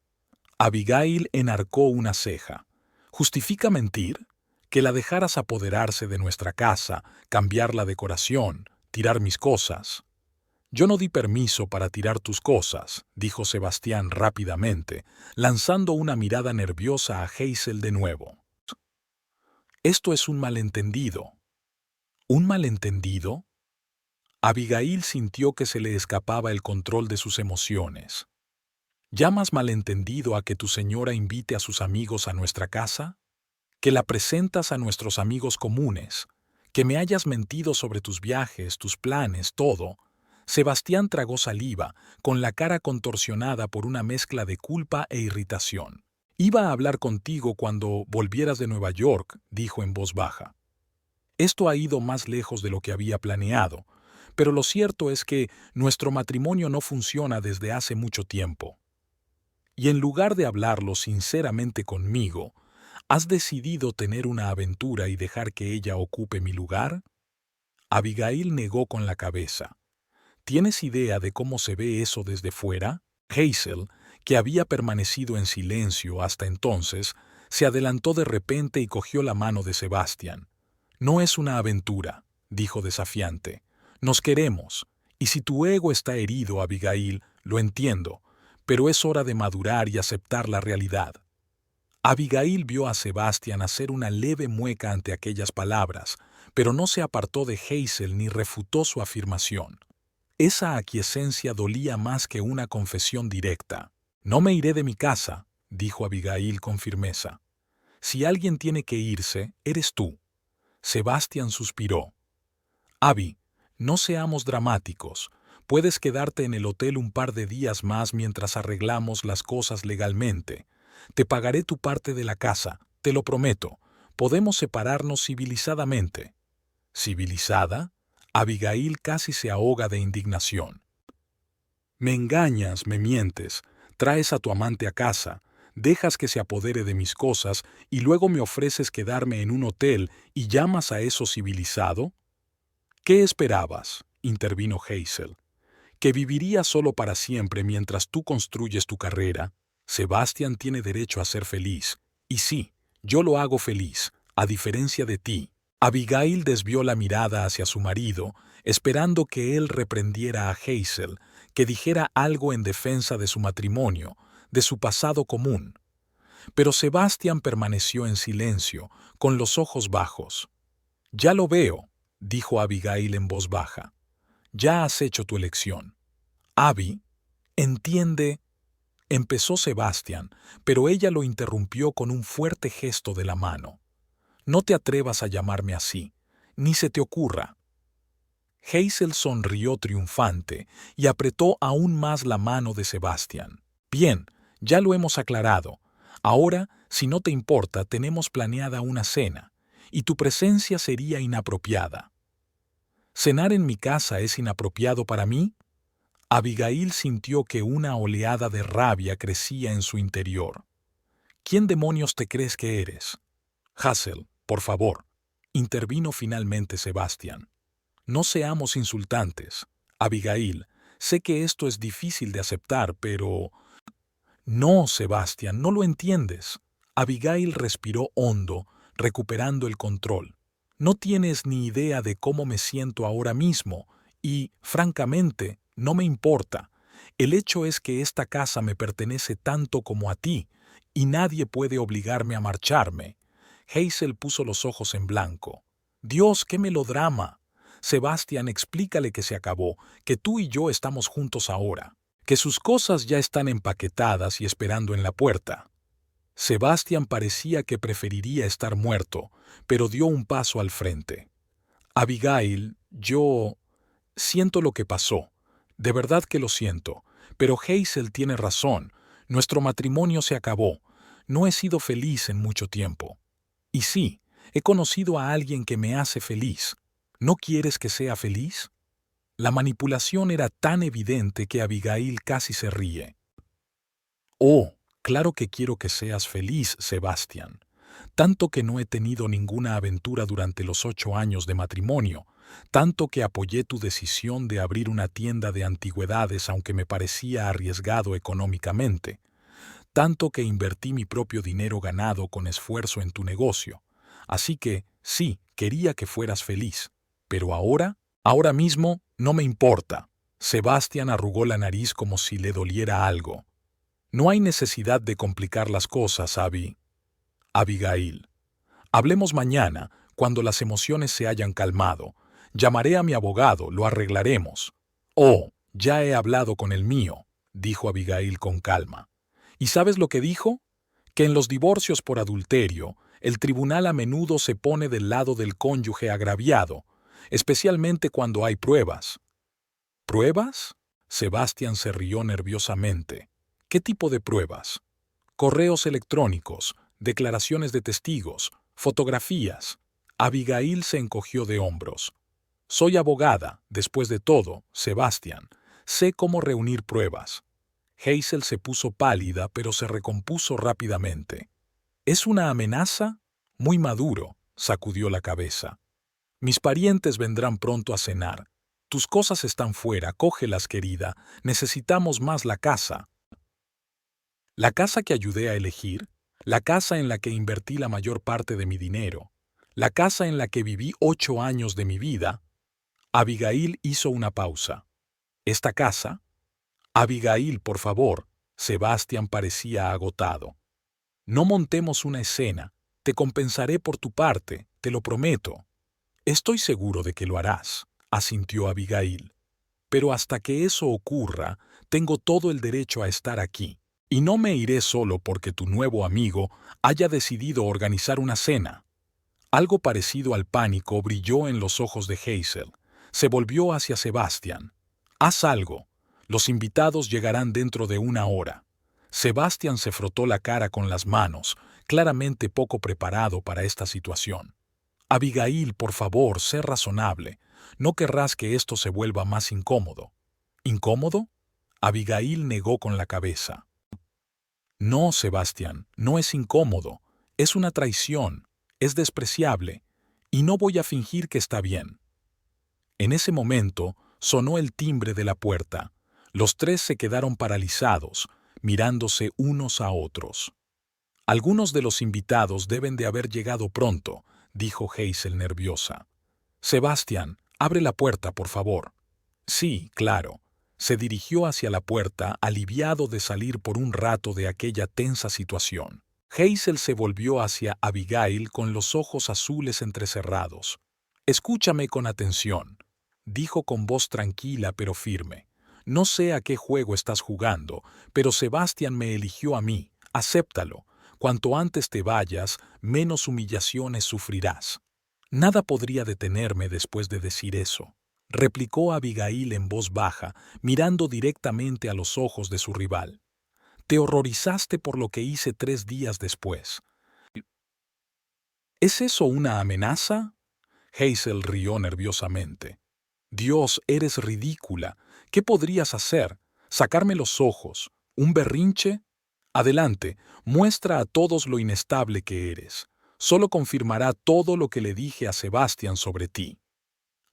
Abigail enarcó una ceja. ¿Justifica mentir? Que la dejaras apoderarse de nuestra casa, cambiar la decoración, tirar mis cosas. Yo no di permiso para tirar tus cosas, dijo Sebastián rápidamente, lanzando una mirada nerviosa a Hazel de nuevo. Esto es un malentendido. ¿Un malentendido? Abigail sintió que se le escapaba el control de sus emociones. ¿Llamas malentendido a que tu señora invite a sus amigos a nuestra casa? ¿Que la presentas a nuestros amigos comunes? ¿Que me hayas mentido sobre tus viajes, tus planes, todo? Sebastián tragó saliva, con la cara contorsionada por una mezcla de culpa e irritación. Iba a hablar contigo cuando volvieras de Nueva York, dijo en voz baja. Esto ha ido más lejos de lo que había planeado, pero lo cierto es que nuestro matrimonio no funciona desde hace mucho tiempo. Y en lugar de hablarlo sinceramente conmigo, ¿has decidido tener una aventura y dejar que ella ocupe mi lugar? Abigail negó con la cabeza. ¿Tienes idea de cómo se ve eso desde fuera? Hazel, que había permanecido en silencio hasta entonces, se adelantó de repente y cogió la mano de Sebastián. No es una aventura, dijo desafiante. Nos queremos, y si tu ego está herido, Abigail, lo entiendo, pero es hora de madurar y aceptar la realidad. Abigail vio a Sebastián hacer una leve mueca ante aquellas palabras, pero no se apartó de Hazel ni refutó su afirmación. Esa aquiescencia dolía más que una confesión directa. No me iré de mi casa, dijo Abigail con firmeza. Si alguien tiene que irse, eres tú. Sebastián suspiró. Abby, no seamos dramáticos. Puedes quedarte en el hotel un par de días más mientras arreglamos las cosas legalmente. Te pagaré tu parte de la casa, te lo prometo. Podemos separarnos civilizadamente. ¿Civilizada? Abigail casi se ahoga de indignación. Me engañas, me mientes, traes a tu amante a casa, dejas que se apodere de mis cosas y luego me ofreces quedarme en un hotel y llamas a eso civilizado. ¿Qué esperabas? Intervino Hazel. ¿Que viviría solo para siempre mientras tú construyes tu carrera? Sebastián tiene derecho a ser feliz. Y sí, yo lo hago feliz, a diferencia de ti. Abigail desvió la mirada hacia su marido, esperando que él reprendiera a Hazel, que dijera algo en defensa de su matrimonio, de su pasado común. Pero Sebastián permaneció en silencio, con los ojos bajos. Ya lo veo, dijo Abigail en voz baja. Ya has hecho tu elección. Abby, entiende... Empezó Sebastián, pero ella lo interrumpió con un fuerte gesto de la mano. No te atrevas a llamarme así, ni se te ocurra. Hazel sonrió triunfante y apretó aún más la mano de Sebastián. Bien, ya lo hemos aclarado. Ahora, si no te importa, tenemos planeada una cena, y tu presencia sería inapropiada. ¿Cenar en mi casa es inapropiado para mí? Abigail sintió que una oleada de rabia crecía en su interior. ¿Quién demonios te crees que eres? Hazel, por favor, Intervino finalmente Sebastián. No seamos insultantes. Abigail, sé que esto es difícil de aceptar, pero... No, Sebastián, no lo entiendes. Abigail respiró hondo, recuperando el control. No tienes ni idea de cómo me siento ahora mismo y, francamente, no me importa. El hecho es que esta casa me pertenece tanto como a ti y nadie puede obligarme a marcharme. Hazel puso los ojos en blanco. Dios, qué melodrama. Sebastián, explícale que se acabó, que tú y yo estamos juntos ahora, que sus cosas ya están empaquetadas y esperando en la puerta. Sebastián parecía que preferiría estar muerto, pero dio un paso al frente. Abigail, yo... siento lo que pasó. De verdad que lo siento. Pero Hazel tiene razón. Nuestro matrimonio se acabó. No he sido feliz en mucho tiempo. Y sí, he conocido a alguien que me hace feliz. ¿No quieres que sea feliz? La manipulación era tan evidente que Abigail casi se ríe. Oh, claro que quiero que seas feliz, Sebastián. Tanto que no he tenido ninguna aventura durante los 8 años de matrimonio, tanto que apoyé tu decisión de abrir una tienda de antigüedades aunque me parecía arriesgado económicamente, tanto que invertí mi propio dinero ganado con esfuerzo en tu negocio. Así que, sí, quería que fueras feliz. Pero ahora mismo, no me importa. Sebastián arrugó la nariz como si le doliera algo. No hay necesidad de complicar las cosas, Abigail. Hablemos mañana, cuando las emociones se hayan calmado. Llamaré a mi abogado, lo arreglaremos. Oh, ya he hablado con el mío, dijo Abigail con calma. ¿Y sabes lo que dijo? Que en los divorcios por adulterio, el tribunal a menudo se pone del lado del cónyuge agraviado, especialmente cuando hay pruebas. ¿Pruebas? Sebastián se rió nerviosamente. ¿Qué tipo de pruebas? Correos electrónicos, declaraciones de testigos, fotografías. Abigail se encogió de hombros. Soy abogada, después de todo, Sebastián. Sé cómo reunir pruebas. Hazel se puso pálida, pero se recompuso rápidamente. ¿Es una amenaza? Muy maduro, sacudió la cabeza. Mis parientes vendrán pronto a cenar. Tus cosas están fuera, cógelas, querida. Necesitamos más la casa. La casa que ayudé a elegir, la casa en la que invertí la mayor parte de mi dinero, la casa en la que viví 8 años de mi vida. Abigail hizo una pausa. ¿Esta casa? Abigail, por favor. Sebastián parecía agotado. No montemos una escena. Te compensaré por tu parte, te lo prometo. Estoy seguro de que lo harás, asintió Abigail. Pero hasta que eso ocurra, tengo todo el derecho a estar aquí. Y no me iré solo porque tu nuevo amigo haya decidido organizar una cena. Algo parecido al pánico brilló en los ojos de Hazel. Se volvió hacia Sebastián. Haz algo. Los invitados llegarán dentro de 1 hora. Sebastián se frotó la cara con las manos, claramente poco preparado para esta situación. Abigail, por favor, sé razonable. No querrás que esto se vuelva más incómodo. ¿Incómodo? Abigail negó con la cabeza. No, Sebastián, no es incómodo. Es una traición. Es despreciable. Y no voy a fingir que está bien. En ese momento sonó el timbre de la puerta. Los 3 se quedaron paralizados, mirándose unos a otros. Algunos de los invitados deben de haber llegado pronto, dijo Hazel nerviosa. Sebastián, abre la puerta, por favor. Sí, claro. Se dirigió hacia la puerta, aliviado de salir por un rato de aquella tensa situación. Hazel se volvió hacia Abigail con los ojos azules entrecerrados. Escúchame con atención, dijo con voz tranquila pero firme. No sé a qué juego estás jugando, pero Sebastián me eligió a mí. Acéptalo. Cuanto antes te vayas, menos humillaciones sufrirás. Nada podría detenerme después de decir eso, replicó Abigail en voz baja, mirando directamente a los ojos de su rival. Te horrorizaste por lo que hice 3 días después. ¿Es eso una amenaza? Hazel rió nerviosamente. Dios, eres ridícula. ¿Qué podrías hacer? ¿Sacarme los ojos? ¿Un berrinche? Adelante, muestra a todos lo inestable que eres. Solo confirmará todo lo que le dije a Sebastián sobre ti.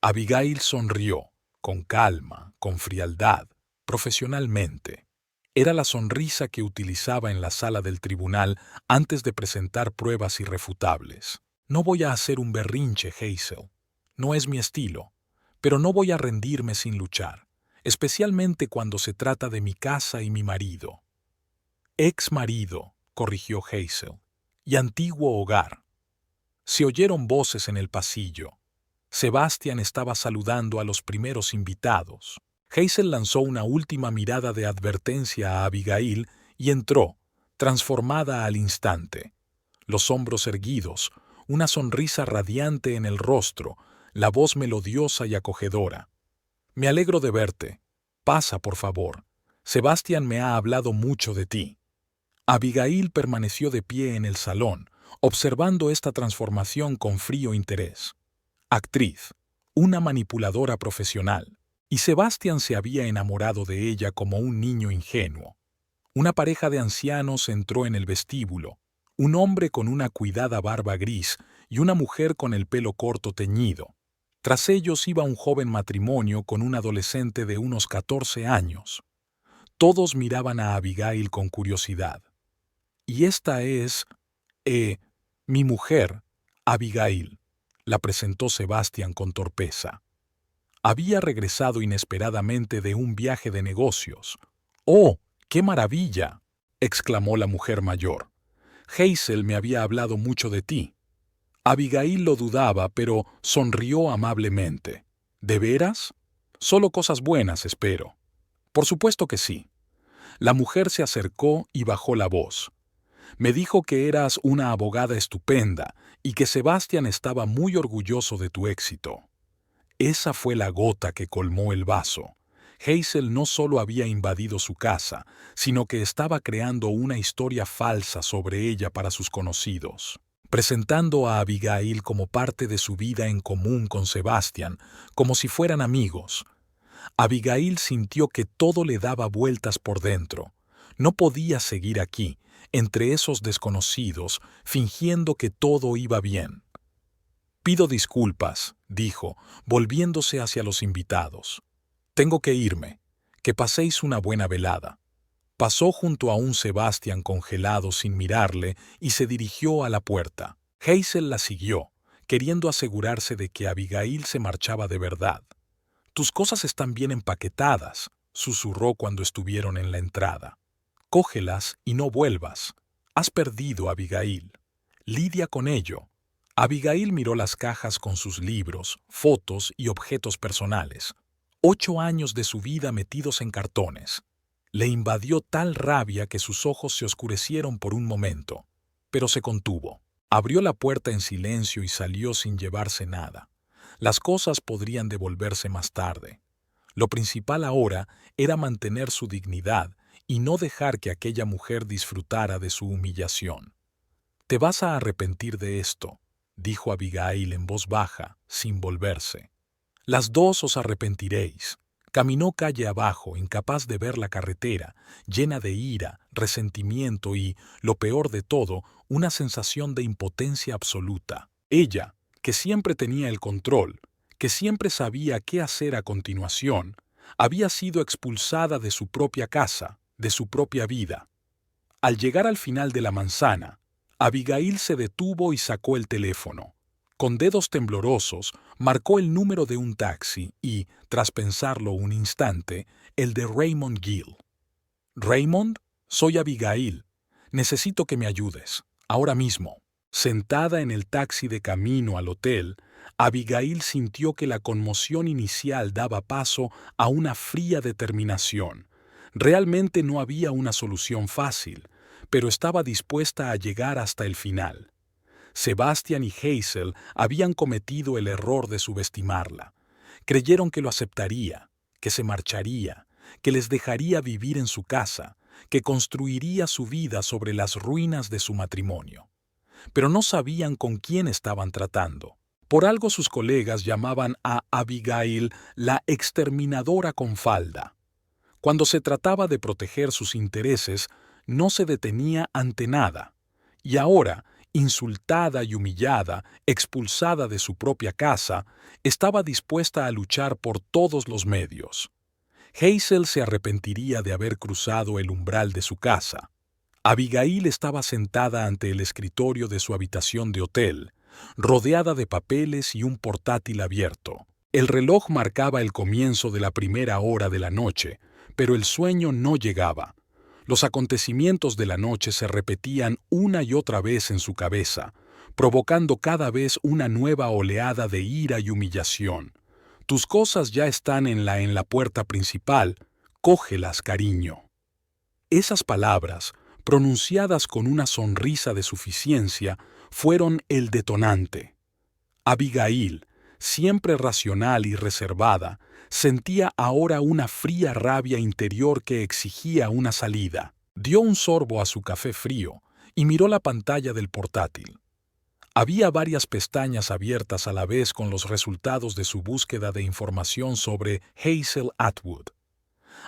Abigail sonrió, con calma, con frialdad, profesionalmente. Era la sonrisa que utilizaba en la sala del tribunal antes de presentar pruebas irrefutables. No voy a hacer un berrinche, Hazel. No es mi estilo. Pero no voy a rendirme sin luchar, especialmente cuando se trata de mi casa y mi marido. Ex marido, corrigió Hazel, y antiguo hogar. Se oyeron voces en el pasillo. Sebastián estaba saludando a los primeros invitados. Hazel lanzó una última mirada de advertencia a Abigail y entró, transformada al instante. Los hombros erguidos, una sonrisa radiante en el rostro, la voz melodiosa y acogedora. Me alegro de verte. Pasa, por favor. Sebastián me ha hablado mucho de ti. Abigail permaneció de pie en el salón, observando esta transformación con frío interés. Actriz, una manipuladora profesional, y Sebastián se había enamorado de ella como un niño ingenuo. Una pareja de ancianos entró en el vestíbulo, un hombre con una cuidada barba gris y una mujer con el pelo corto teñido. Tras ellos iba un joven matrimonio con un adolescente de unos 14 años. Todos miraban a Abigail con curiosidad. Y esta es, mi mujer, Abigail, la presentó Sebastián con torpeza. Había regresado inesperadamente de un viaje de negocios. ¡Oh, qué maravilla!, exclamó la mujer mayor. Hazel me había hablado mucho de ti. Abigail lo dudaba, pero sonrió amablemente. ¿De veras? Solo cosas buenas, espero. Por supuesto que sí. La mujer se acercó y bajó la voz. Me dijo que eras una abogada estupenda y que Sebastián estaba muy orgulloso de tu éxito. Esa fue la gota que colmó el vaso. Hazel no solo había invadido su casa, sino que estaba creando una historia falsa sobre ella para sus conocidos, presentando a Abigail como parte de su vida en común con Sebastián, como si fueran amigos. Abigail sintió que todo le daba vueltas por dentro. No podía seguir aquí, entre esos desconocidos, fingiendo que todo iba bien. Pido disculpas, dijo, volviéndose hacia los invitados. Tengo que irme. Que paséis una buena velada. Pasó junto a un Sebastián congelado sin mirarle y se dirigió a la puerta. Hazel la siguió, queriendo asegurarse de que Abigail se marchaba de verdad. Tus cosas están bien empaquetadas, susurró cuando estuvieron en la entrada. Cógelas y no vuelvas. Has perdido, Abigail. Lidia con ello. Abigail miró las cajas con sus libros, fotos y objetos personales. 8 años de su vida metidos en cartones. Le invadió tal rabia que sus ojos se oscurecieron por un momento, pero se contuvo. Abrió la puerta en silencio y salió sin llevarse nada. Las cosas podrían devolverse más tarde. Lo principal ahora era mantener su dignidad y no dejar que aquella mujer disfrutara de su humillación. «Te vas a arrepentir de esto», dijo Abigail en voz baja, sin volverse. «Las dos os arrepentiréis». Caminó calle abajo, incapaz de ver la carretera, llena de ira, resentimiento y, lo peor de todo, una sensación de impotencia absoluta. Ella, que siempre tenía el control, que siempre sabía qué hacer a continuación, había sido expulsada de su propia casa, de su propia vida. Al llegar al final de la manzana, Abigail se detuvo y sacó el teléfono. Con dedos temblorosos, marcó el número de un taxi y, tras pensarlo un instante, el de Raymond Gill. «Raymond, soy Abigail. Necesito que me ayudes, ahora mismo». Sentada en el taxi de camino al hotel, Abigail sintió que la conmoción inicial daba paso a una fría determinación. Realmente no había una solución fácil, pero estaba dispuesta a llegar hasta el final. Sebastián y Hazel habían cometido el error de subestimarla. Creyeron que lo aceptaría, que se marcharía, que les dejaría vivir en su casa, que construiría su vida sobre las ruinas de su matrimonio. Pero no sabían con quién estaban tratando. Por algo sus colegas llamaban a Abigail la exterminadora con falda. Cuando se trataba de proteger sus intereses, no se detenía ante nada. Y ahora Insultada y humillada, expulsada de su propia casa, estaba dispuesta a luchar por todos los medios. Hazel se arrepentiría de haber cruzado el umbral de su casa. Abigail estaba sentada ante el escritorio de su habitación de hotel, rodeada de papeles y un portátil abierto. El reloj marcaba el comienzo de la primera hora de la noche, pero el sueño no llegaba. Los acontecimientos de la noche se repetían una y otra vez en su cabeza, provocando cada vez una nueva oleada de ira y humillación. Tus cosas ya están en la puerta principal, cógelas, cariño. Esas palabras, pronunciadas con una sonrisa de suficiencia, fueron el detonante. Abigail, siempre racional y reservada, sentía ahora una fría rabia interior que exigía una salida. Dio un sorbo a su café frío y miró la pantalla del portátil. Había varias pestañas abiertas a la vez con los resultados de su búsqueda de información sobre Hazel Atwood.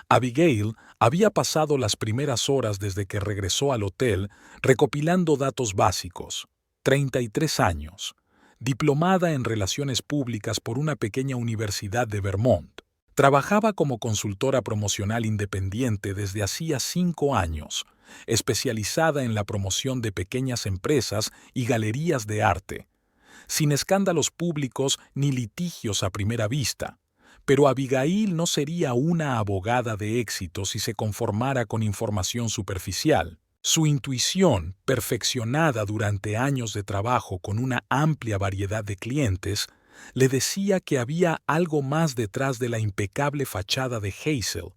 Abigail había pasado las primeras horas desde que regresó al hotel recopilando datos básicos. 33 años. Diplomada en Relaciones Públicas por una pequeña universidad de Vermont. Trabajaba como consultora promocional independiente desde hacía 5 años, especializada en la promoción de pequeñas empresas y galerías de arte, sin escándalos públicos ni litigios a primera vista. Pero Abigail no sería una abogada de éxito si se conformara con información superficial. Su intuición, perfeccionada durante años de trabajo con una amplia variedad de clientes, le decía que había algo más detrás de la impecable fachada de Hazel.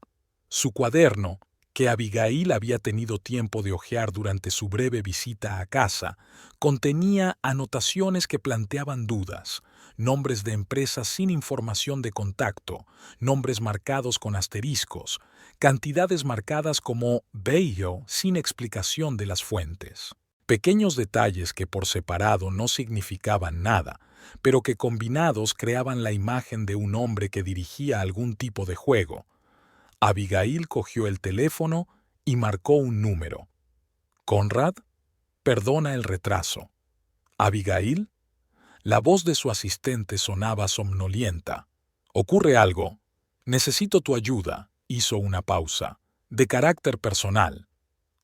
Su cuaderno, que Abigail había tenido tiempo de hojear durante su breve visita a casa, contenía anotaciones que planteaban dudas, nombres de empresas sin información de contacto, nombres marcados con asteriscos, cantidades marcadas como bello sin explicación de las fuentes. Pequeños detalles que por separado no significaban nada, pero que combinados creaban la imagen de un hombre que dirigía algún tipo de juego. Abigail cogió el teléfono y marcó un número. «¿Conrad? Perdona el retraso». «¿Abigail?» La voz de su asistente sonaba somnolienta. «¿Ocurre algo? Necesito tu ayuda», hizo una pausa. «De carácter personal».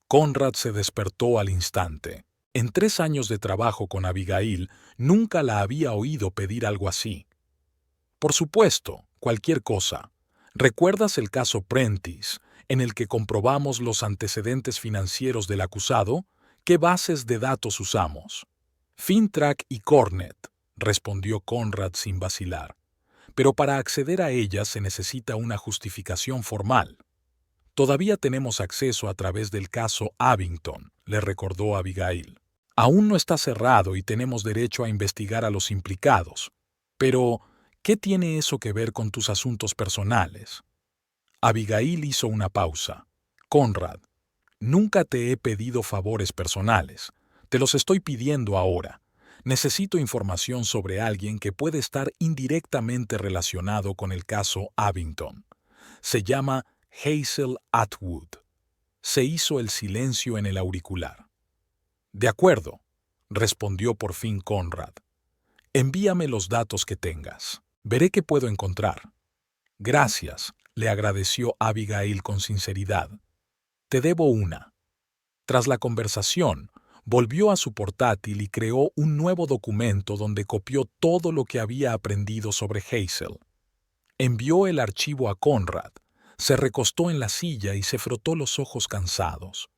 Conrad se despertó al instante. En 3 años de trabajo con Abigail, nunca la había oído pedir algo así. «Por supuesto, cualquier cosa. ¿Recuerdas el caso Prentice, en el que comprobamos los antecedentes financieros del acusado? ¿Qué bases de datos usamos?» «Fintrack y Cornet», respondió Conrad sin vacilar. «Pero para acceder a ellas se necesita una justificación formal». «Todavía tenemos acceso a través del caso Abington», le recordó Abigail. «Aún no está cerrado y tenemos derecho a investigar a los implicados. Pero, ¿qué tiene eso que ver con tus asuntos personales?» Abigail hizo una pausa. «Conrad, nunca te he pedido favores personales. Te los estoy pidiendo ahora. Necesito información sobre alguien que puede estar indirectamente relacionado con el caso Abington. Se llama Hazel Atwood». Se hizo el silencio en el auricular. «De acuerdo», respondió por fin Conrad. «Envíame los datos que tengas. Veré qué puedo encontrar». «Gracias», le agradeció Abigail con sinceridad. «Te debo una». Tras la conversación, volvió a su portátil y creó un nuevo documento donde copió todo lo que había aprendido sobre Hazel. Envió el archivo a Conrad, se recostó en la silla y se frotó los ojos cansados.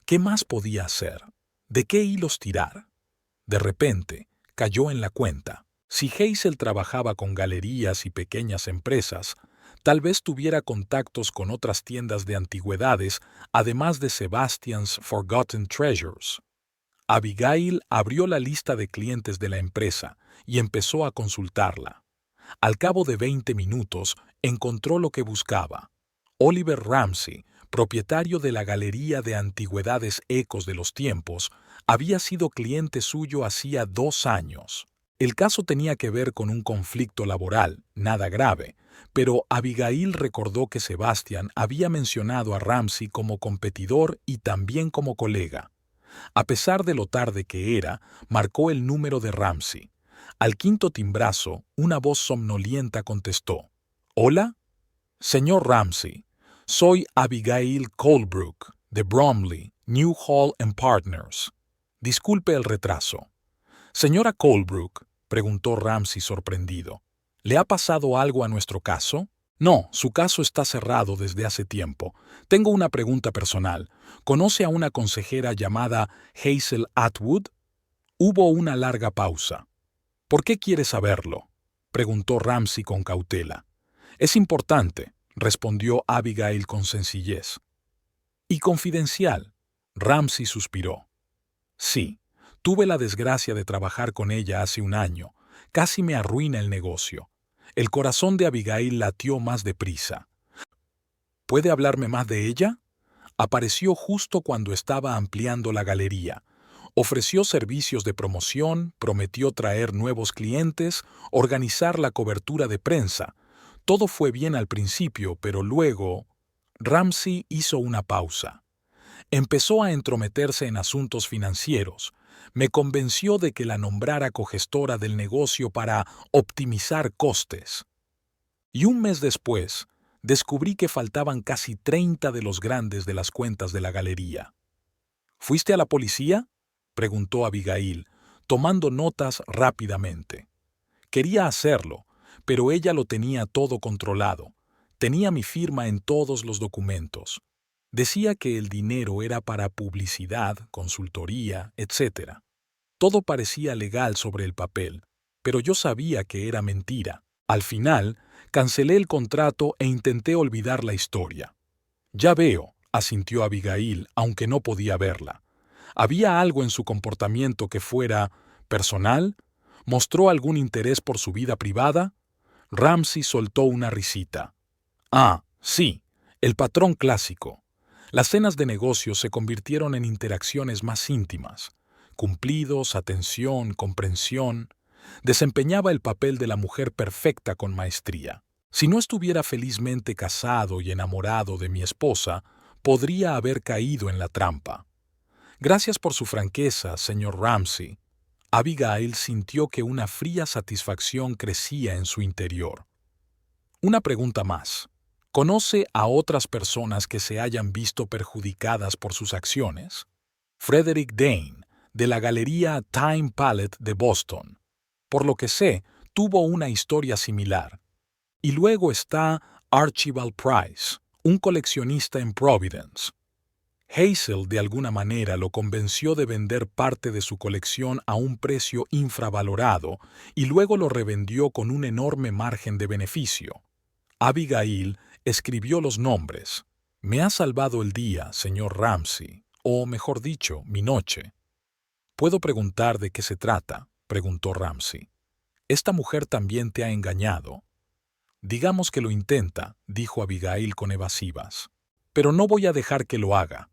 ¿Qué más podía hacer? ¿De qué hilos tirar? De repente, cayó en la cuenta. Si Hazel trabajaba con galerías y pequeñas empresas, tal vez tuviera contactos con otras tiendas de antigüedades, además de Sebastian's Forgotten Treasures. Abigail abrió la lista de clientes de la empresa y empezó a consultarla. Al cabo de 20 minutos, encontró lo que buscaba. Oliver Ramsey, propietario de la Galería de Antigüedades Ecos de los Tiempos, había sido cliente suyo hacía 2 años. El caso tenía que ver con un conflicto laboral, nada grave, pero Abigail recordó que Sebastian había mencionado a Ramsey como competidor y también como colega. A pesar de lo tarde que era, marcó el número de Ramsey. Al quinto timbrazo, una voz somnolienta contestó. «¿Hola? Señor Ramsey, soy Abigail Colebrook, de Bromley, Newhall and Partners. Disculpe el retraso». «Señora Colebrook», preguntó Ramsey sorprendido, «¿le ha pasado algo a nuestro caso?» «No, su caso está cerrado desde hace tiempo. Tengo una pregunta personal. ¿Conoce a una consejera llamada Hazel Atwood?» Hubo una larga pausa. «¿Por qué quiere saberlo?», preguntó Ramsey con cautela. «Es importante», respondió Abigail con sencillez. «Y confidencial», Ramsey suspiró. «Sí, tuve la desgracia de trabajar con ella hace un año. Casi me arruina el negocio». El corazón de Abigail latió más deprisa. «¿Puede hablarme más de ella?». Apareció justo cuando estaba ampliando la galería. Ofreció servicios de promoción, prometió traer nuevos clientes, organizar la cobertura de prensa. Todo fue bien al principio, pero luego Ramsey hizo una pausa. Empezó a entrometerse en asuntos financieros. Me convenció de que la nombrara cogestora del negocio para optimizar costes. Y un mes después, descubrí que faltaban casi 30 de los grandes de las cuentas de la galería. «¿Fuiste a la policía?», preguntó Abigail, tomando notas rápidamente. Quería hacerlo, pero ella lo tenía todo controlado. Tenía mi firma en todos los documentos. Decía que el dinero era para publicidad, consultoría, etc. Todo parecía legal sobre el papel, pero yo sabía que era mentira. Al final, cancelé el contrato e intenté olvidar la historia. «Ya veo», asintió Abigail, aunque no podía verla. ¿Había algo en su comportamiento que fuera personal? ¿Mostró algún interés por su vida privada? Ramsey soltó una risita. «Ah, sí, el patrón clásico». Las cenas de negocios se convirtieron en interacciones más íntimas. Cumplidos, atención, comprensión. Desempeñaba el papel de la mujer perfecta con maestría. Si no estuviera felizmente casado y enamorado de mi esposa, podría haber caído en la trampa. «Gracias por su franqueza, señor Ramsey». Abigail sintió que una fría satisfacción crecía en su interior. «Una pregunta más. ¿Conoce a otras personas que se hayan visto perjudicadas por sus acciones?» «Frederick Dane, de la Galería Time Palette de Boston. Por lo que sé, tuvo una historia similar. Y luego está Archibald Price, un coleccionista en Providence. Hazel de alguna manera lo convenció de vender parte de su colección a un precio infravalorado y luego lo revendió con un enorme margen de beneficio». Abigail escribió los nombres. «Me ha salvado el día, señor Ramsey, o mejor dicho, mi noche». «¿Puedo preguntar de qué se trata?», preguntó Ramsey. «¿Esta mujer también te ha engañado?». «Digamos que lo intenta», dijo Abigail con evasivas. «Pero no voy a dejar que lo haga».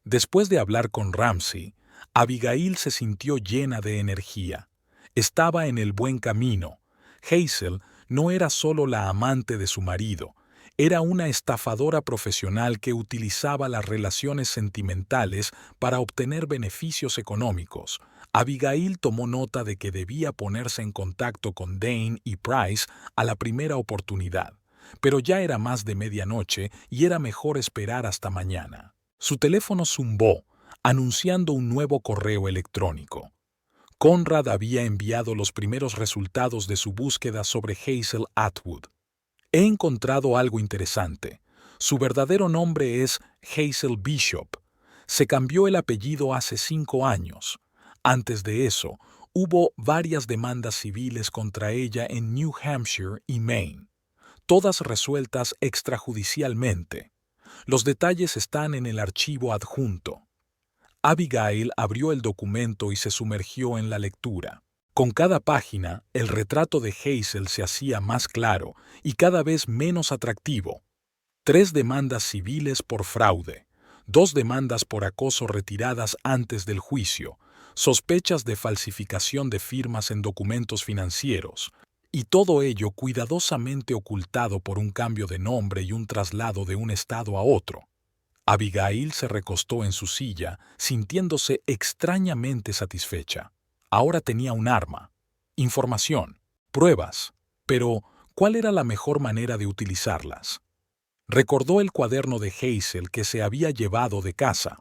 Después de hablar con Ramsey, Abigail se sintió llena de energía. Estaba en el buen camino. Hazel no era solo la amante de su marido, era una estafadora profesional que utilizaba las relaciones sentimentales para obtener beneficios económicos. Abigail tomó nota de que debía ponerse en contacto con Dane y Price a la primera oportunidad, pero ya era más de medianoche y era mejor esperar hasta mañana. Su teléfono zumbó, anunciando un nuevo correo electrónico. Conrad había enviado los primeros resultados de su búsqueda sobre Hazel Atwood. «He encontrado algo interesante. Su verdadero nombre es Hazel Bishop. Se cambió el apellido hace 5 años. Antes de eso, hubo varias demandas civiles contra ella en New Hampshire y Maine, todas resueltas extrajudicialmente. Los detalles están en el archivo adjunto». Abigail abrió el documento y se sumergió en la lectura. Con cada página, el retrato de Hazel se hacía más claro y cada vez menos atractivo. 3 demandas civiles por fraude, 2 demandas por acoso retiradas antes del juicio, sospechas de falsificación de firmas en documentos financieros, y todo ello cuidadosamente ocultado por un cambio de nombre y un traslado de un estado a otro. Abigail se recostó en su silla, sintiéndose extrañamente satisfecha. Ahora tenía un arma, información, pruebas, pero ¿cuál era la mejor manera de utilizarlas? Recordó el cuaderno de Hazel que se había llevado de casa.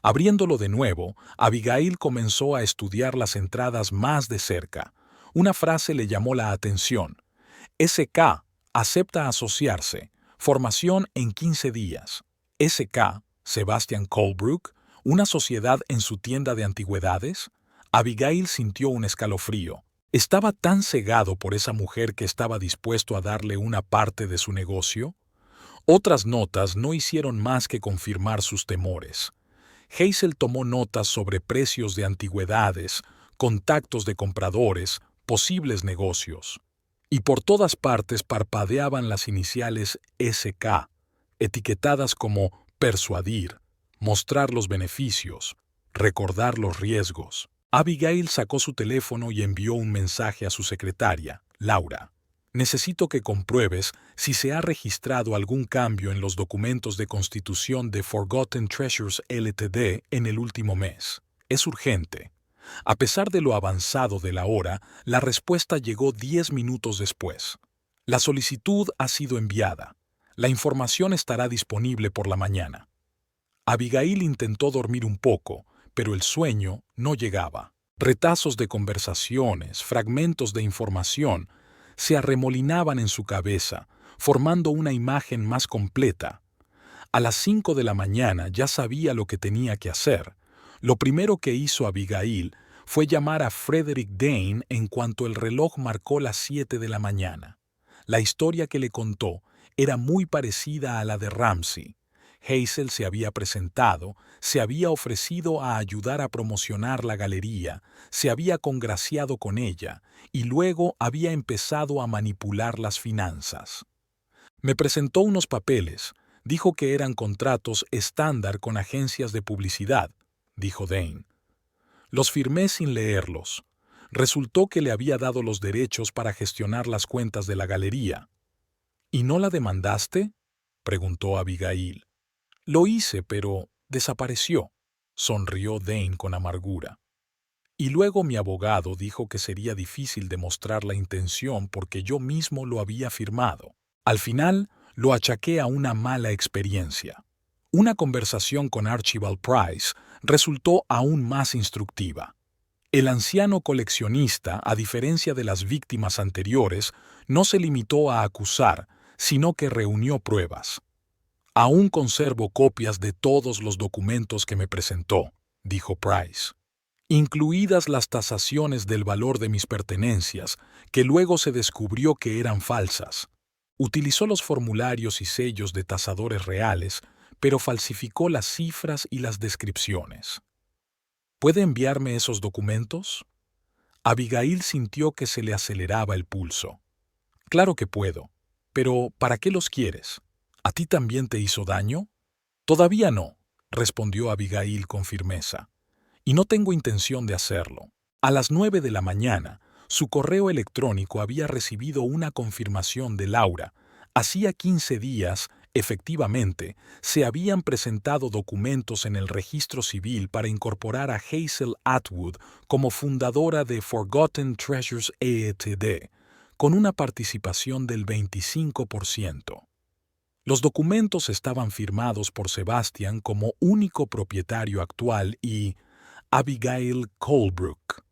Abriéndolo de nuevo, Abigail comenzó a estudiar las entradas más de cerca. Una frase le llamó la atención. SK acepta asociarse. Formación en 15 días. SK, Sebastian Colebrook, una sociedad en su tienda de antigüedades. Abigail sintió un escalofrío. ¿Estaba tan cegado por esa mujer que estaba dispuesto a darle una parte de su negocio? Otras notas no hicieron más que confirmar sus temores. Hazel tomó notas sobre precios de antigüedades, contactos de compradores, posibles negocios. Y por todas partes parpadeaban las iniciales SK, etiquetadas como persuadir, mostrar los beneficios, recordar los riesgos. Abigail sacó su teléfono y envió un mensaje a su secretaria, Laura. Necesito que compruebes si se ha registrado algún cambio en los documentos de constitución de Forgotten Treasures Ltd. En el último mes. Es urgente. A pesar de lo avanzado de la hora, la respuesta llegó 10 minutos después. La solicitud ha sido enviada. La información estará disponible por la mañana. Abigail intentó dormir un poco, pero el sueño no llegaba. Retazos de conversaciones, fragmentos de información, se arremolinaban en su cabeza, formando una imagen más completa. A las 5 de la mañana ya sabía lo que tenía que hacer. Lo primero que hizo Abigail fue llamar a Frederick Dane en cuanto el reloj marcó las 7 de la mañana. La historia que le contó era muy parecida a la de Ramsey. Hazel se había presentado, se había ofrecido a ayudar a promocionar la galería, se había congraciado con ella y luego había empezado a manipular las finanzas. Me presentó unos papeles, dijo que eran contratos estándar con agencias de publicidad, dijo Dane. Los firmé sin leerlos. Resultó que le había dado los derechos para gestionar las cuentas de la galería. ¿Y no la demandaste?, preguntó Abigail. Lo hice, pero desapareció, sonrió Dane con amargura. Y luego mi abogado dijo que sería difícil demostrar la intención porque yo mismo lo había firmado. Al final, lo achaqué a una mala experiencia. Una conversación con Archibald Price resultó aún más instructiva. El anciano coleccionista, a diferencia de las víctimas anteriores, no se limitó a acusar, sino que reunió pruebas. Aún conservo copias de todos los documentos que me presentó, dijo Price, incluidas las tasaciones del valor de mis pertenencias, que luego se descubrió que eran falsas. Utilizó los formularios y sellos de tasadores reales, pero falsificó las cifras y las descripciones. ¿Puede enviarme esos documentos? Abigail sintió que se le aceleraba el pulso. Claro que puedo, pero ¿para qué los quieres? ¿A ti también te hizo daño? Todavía no, respondió Abigail con firmeza. Y no tengo intención de hacerlo. A las 9 de la mañana, su correo electrónico había recibido una confirmación de Laura. Hacía 15 días, efectivamente, se habían presentado documentos en el registro civil para incorporar a Hazel Atwood como fundadora de Forgotten Treasures Ltd., con una participación del 25%. Los documentos estaban firmados por Sebastian como único propietario actual y Abigail Colebrook.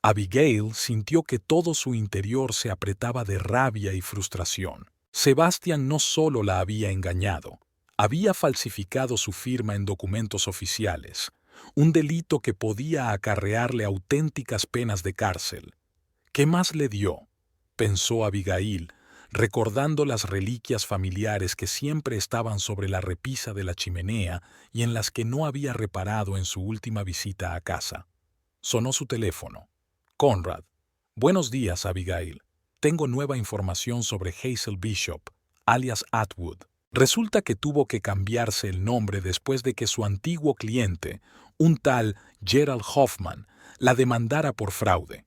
Abigail sintió que todo su interior se apretaba de rabia y frustración. Sebastian no solo la había engañado, había falsificado su firma en documentos oficiales, un delito que podía acarrearle auténticas penas de cárcel. ¿Qué más le dio?, pensó Abigail, recordando las reliquias familiares que siempre estaban sobre la repisa de la chimenea y en las que no había reparado en su última visita a casa. Sonó su teléfono. Conrad. Buenos días, Abigail. Tengo nueva información sobre Hazel Bishop, alias Atwood. Resulta que tuvo que cambiarse el nombre después de que su antiguo cliente, un tal Gerald Hoffman, la demandara por fraude.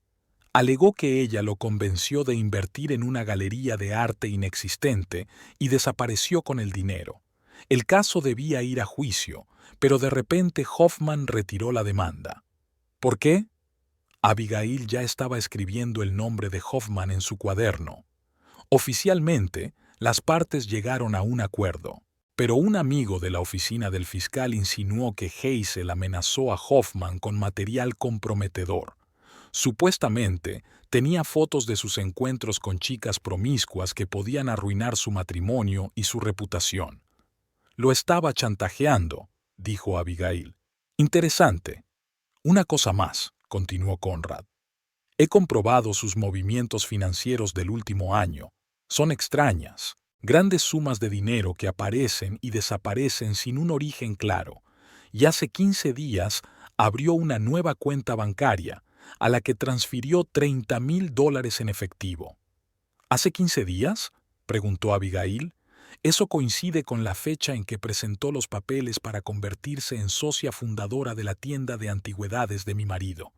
Alegó que ella lo convenció de invertir en una galería de arte inexistente y desapareció con el dinero. El caso debía ir a juicio, pero de repente Hoffman retiró la demanda. ¿Por qué? Abigail ya estaba escribiendo el nombre de Hoffman en su cuaderno. Oficialmente, las partes llegaron a un acuerdo, pero un amigo de la oficina del fiscal insinuó que Hazel amenazó a Hoffman con material comprometedor. Supuestamente, tenía fotos de sus encuentros con chicas promiscuas que podían arruinar su matrimonio y su reputación. Lo estaba chantajeando, dijo Abigail. Interesante. Una cosa más, continuó Conrad. He comprobado sus movimientos financieros del último año. Son extrañas, grandes sumas de dinero que aparecen y desaparecen sin un origen claro. Y hace 15 días abrió una nueva cuenta bancaria, a la que transfirió $30,000 en efectivo. ¿Hace 15 días? Preguntó Abigail. Eso coincide con la fecha en que presentó los papeles para convertirse en socia fundadora de la tienda de antigüedades de mi marido.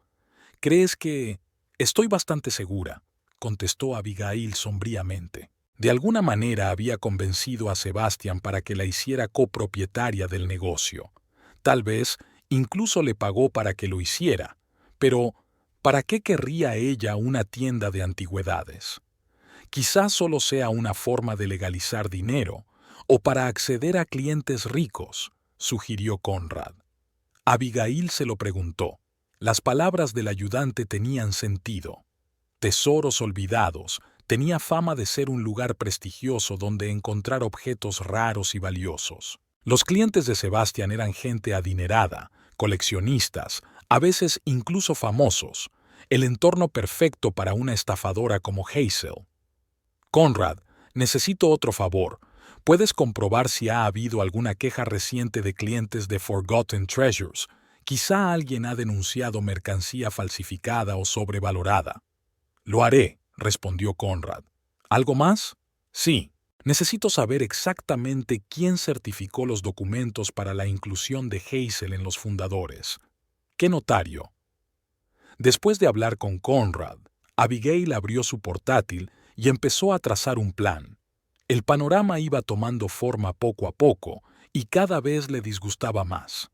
¿Crees que...? Estoy bastante segura, contestó Abigail sombríamente. De alguna manera había convencido a Sebastian para que la hiciera copropietaria del negocio. Tal vez incluso le pagó para que lo hiciera. Pero, ¿para qué querría ella una tienda de antigüedades? Quizás solo sea una forma de legalizar dinero, o para acceder a clientes ricos, sugirió Conrad. Abigail se lo preguntó. Las palabras del ayudante tenían sentido. Tesoros olvidados tenía fama de ser un lugar prestigioso donde encontrar objetos raros y valiosos. Los clientes de Sebastian eran gente adinerada, coleccionistas, a veces incluso famosos, el entorno perfecto para una estafadora como Hazel. Conrad, necesito otro favor. ¿Puedes comprobar si ha habido alguna queja reciente de clientes de Forgotten Treasures? Quizá alguien ha denunciado mercancía falsificada o sobrevalorada. Lo haré, respondió Conrad. ¿Algo más? Sí. Necesito saber exactamente quién certificó los documentos para la inclusión de Hazel en los fundadores. ¿Qué notario? Después de hablar con Conrad, Abigail abrió su portátil y empezó a trazar un plan. El panorama iba tomando forma poco a poco y cada vez le disgustaba más.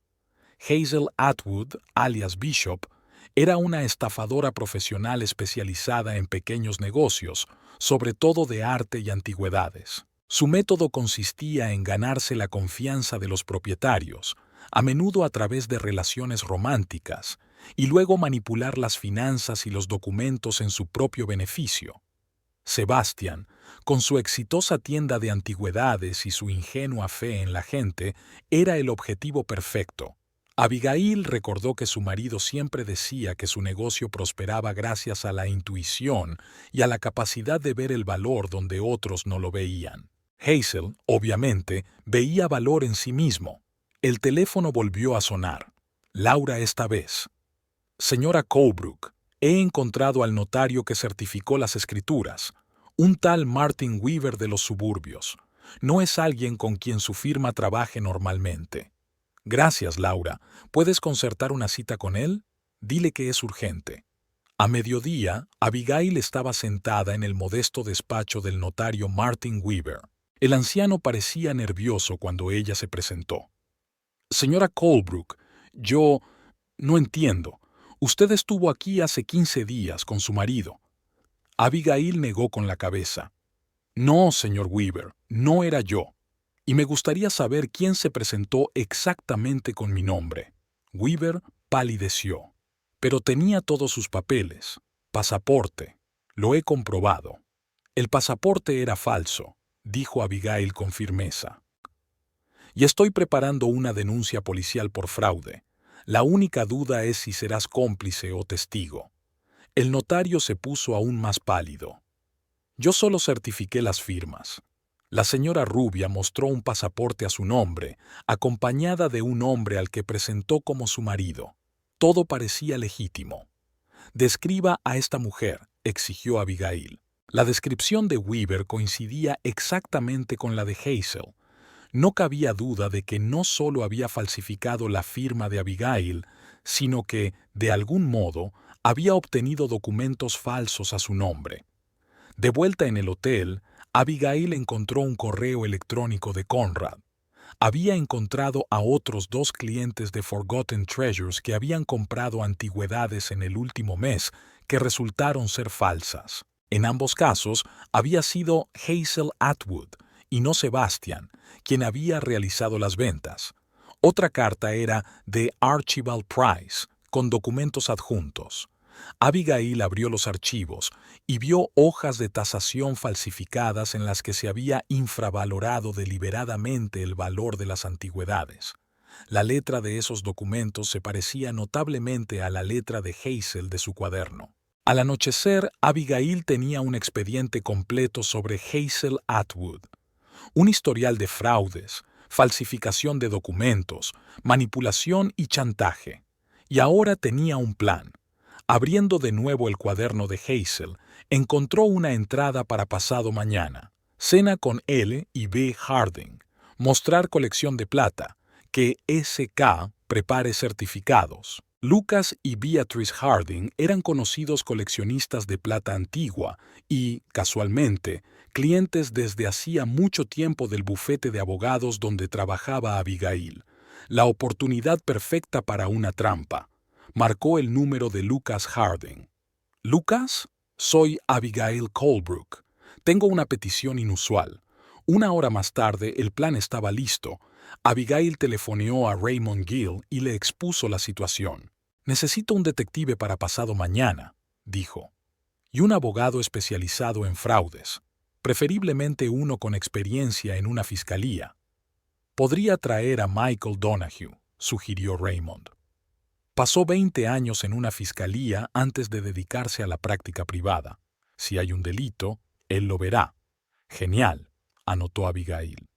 Hazel Atwood, alias Bishop, era una estafadora profesional especializada en pequeños negocios, sobre todo de arte y antigüedades. Su método consistía en ganarse la confianza de los propietarios, a menudo a través de relaciones románticas, y luego manipular las finanzas y los documentos en su propio beneficio. Sebastian, con su exitosa tienda de antigüedades y su ingenua fe en la gente, era el objetivo perfecto. Abigail recordó que su marido siempre decía que su negocio prosperaba gracias a la intuición y a la capacidad de ver el valor donde otros no lo veían. Hazel, obviamente, veía valor en sí mismo. El teléfono volvió a sonar. Laura esta vez. Señora Colebrook, he encontrado al notario que certificó las escrituras, un tal Martin Weaver de los suburbios. No es alguien con quien su firma trabaje normalmente. Gracias, Laura. ¿Puedes concertar una cita con él? Dile que es urgente. A mediodía, Abigail estaba sentada en el modesto despacho del notario Martin Weaver. El anciano parecía nervioso cuando ella se presentó. Señora Colebrook, yo no entiendo. Usted estuvo aquí hace 15 días con su marido. Abigail negó con la cabeza. No, señor Weaver, no era yo. Y me gustaría saber quién se presentó exactamente con mi nombre. Weaver palideció. Pero tenía todos sus papeles. Pasaporte. Lo he comprobado. El pasaporte era falso, dijo Abigail con firmeza. Y estoy preparando una denuncia policial por fraude. La única duda es si serás cómplice o testigo. El notario se puso aún más pálido. Yo solo certifiqué las firmas. La señora Rubia mostró un pasaporte a su nombre, acompañada de un hombre al que presentó como su marido. Todo parecía legítimo. Describa a esta mujer, exigió Abigail. La descripción de Weaver coincidía exactamente con la de Hazel. No cabía duda de que no solo había falsificado la firma de Abigail, sino que, de algún modo, había obtenido documentos falsos a su nombre. De vuelta en el hotel, Abigail encontró un correo electrónico de Conrad. había encontrado a otros 2 clientes de Forgotten Treasures que habían comprado antigüedades en el último mes que resultaron ser falsas. En ambos casos había sido Hazel Atwood y no Sebastian quien había realizado las ventas. Otra carta era de Archibald Price, con documentos adjuntos. Abigail abrió los archivos y vio hojas de tasación falsificadas en las que se había infravalorado deliberadamente el valor de las antigüedades. La letra de esos documentos se parecía notablemente a la letra de Hazel de su cuaderno. Al anochecer, Abigail tenía un expediente completo sobre Hazel Atwood. Un historial de fraudes, falsificación de documentos, manipulación y chantaje. Y ahora tenía un plan. Abriendo de nuevo el cuaderno de Hazel, encontró una entrada para pasado mañana. Cena con L y B. Harding. Mostrar colección de plata. Que SK prepare certificados. Lucas y Beatrice Harding eran conocidos coleccionistas de plata antigua y, casualmente, clientes desde hacía mucho tiempo del bufete de abogados donde trabajaba Abigail. La oportunidad perfecta para una trampa. Marcó el número de Lucas Harding. «Lucas, soy Abigail Colebrook. Tengo una petición inusual». 1 hora más tarde el plan estaba listo. Abigail telefoneó a Raymond Gill y le expuso la situación. «Necesito un detective para pasado mañana», dijo, «y un abogado especializado en fraudes, preferiblemente uno con experiencia en una fiscalía». «Podría traer a Michael Donahue», sugirió Raymond. Pasó 20 años en una fiscalía antes de dedicarse a la práctica privada. Si hay un delito, él lo verá. «Genial», anotó Abigail.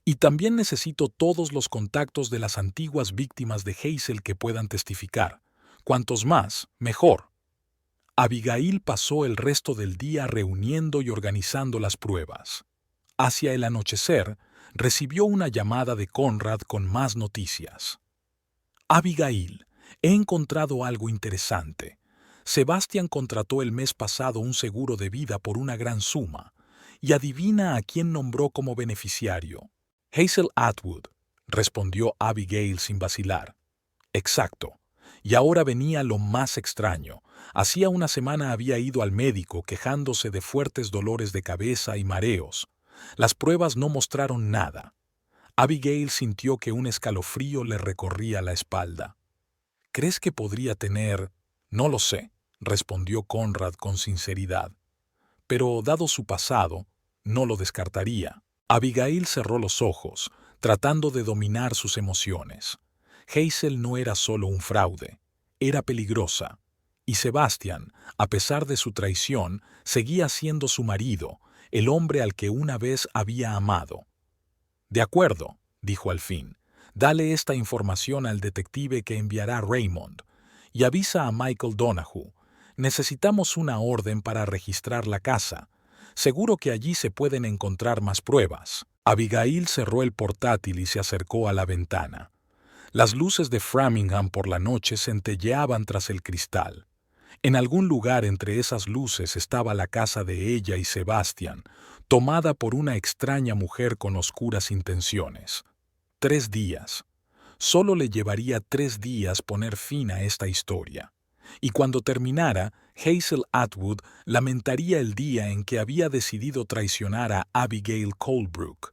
«Y también necesito todos los contactos de las antiguas víctimas de Hazel que puedan testificar. Cuantos más, mejor». Abigail pasó el resto del día reuniendo y organizando las pruebas. Hacia el anochecer, recibió una llamada de Conrad con más noticias. «Abigail, he encontrado algo interesante. Sebastian contrató el mes pasado un seguro de vida por una gran suma. Y adivina a quién nombró como beneficiario». «Hazel Atwood», respondió Abigail sin vacilar. «Exacto. Y ahora venía lo más extraño. Hacía una semana había ido al médico quejándose de fuertes dolores de cabeza y mareos. Las pruebas no mostraron nada». Abigail sintió que un escalofrío le recorría la espalda. «¿Crees que podría tener...?» «No lo sé», respondió Conrad con sinceridad. «Pero dado su pasado, no lo descartaría». Abigail cerró los ojos, tratando de dominar sus emociones. Hazel no era solo un fraude, era peligrosa. Y Sebastian, a pesar de su traición, seguía siendo su marido, el hombre al que una vez había amado. «De acuerdo», dijo al fin, «dale esta información al detective que enviará Raymond. Y avisa a Michael Donahue. Necesitamos una orden para registrar la casa. Seguro que allí se pueden encontrar más pruebas». Abigail cerró el portátil y se acercó a la ventana. Las luces de Framingham por la noche centelleaban tras el cristal. En algún lugar entre esas luces estaba la casa de ella y Sebastian, tomada por una extraña mujer con oscuras intenciones. 3 días. Solo le llevaría 3 días poner fin a esta historia. Y cuando terminara, Hazel Atwood lamentaría el día en que había decidido traicionar a Abigail Colebrook.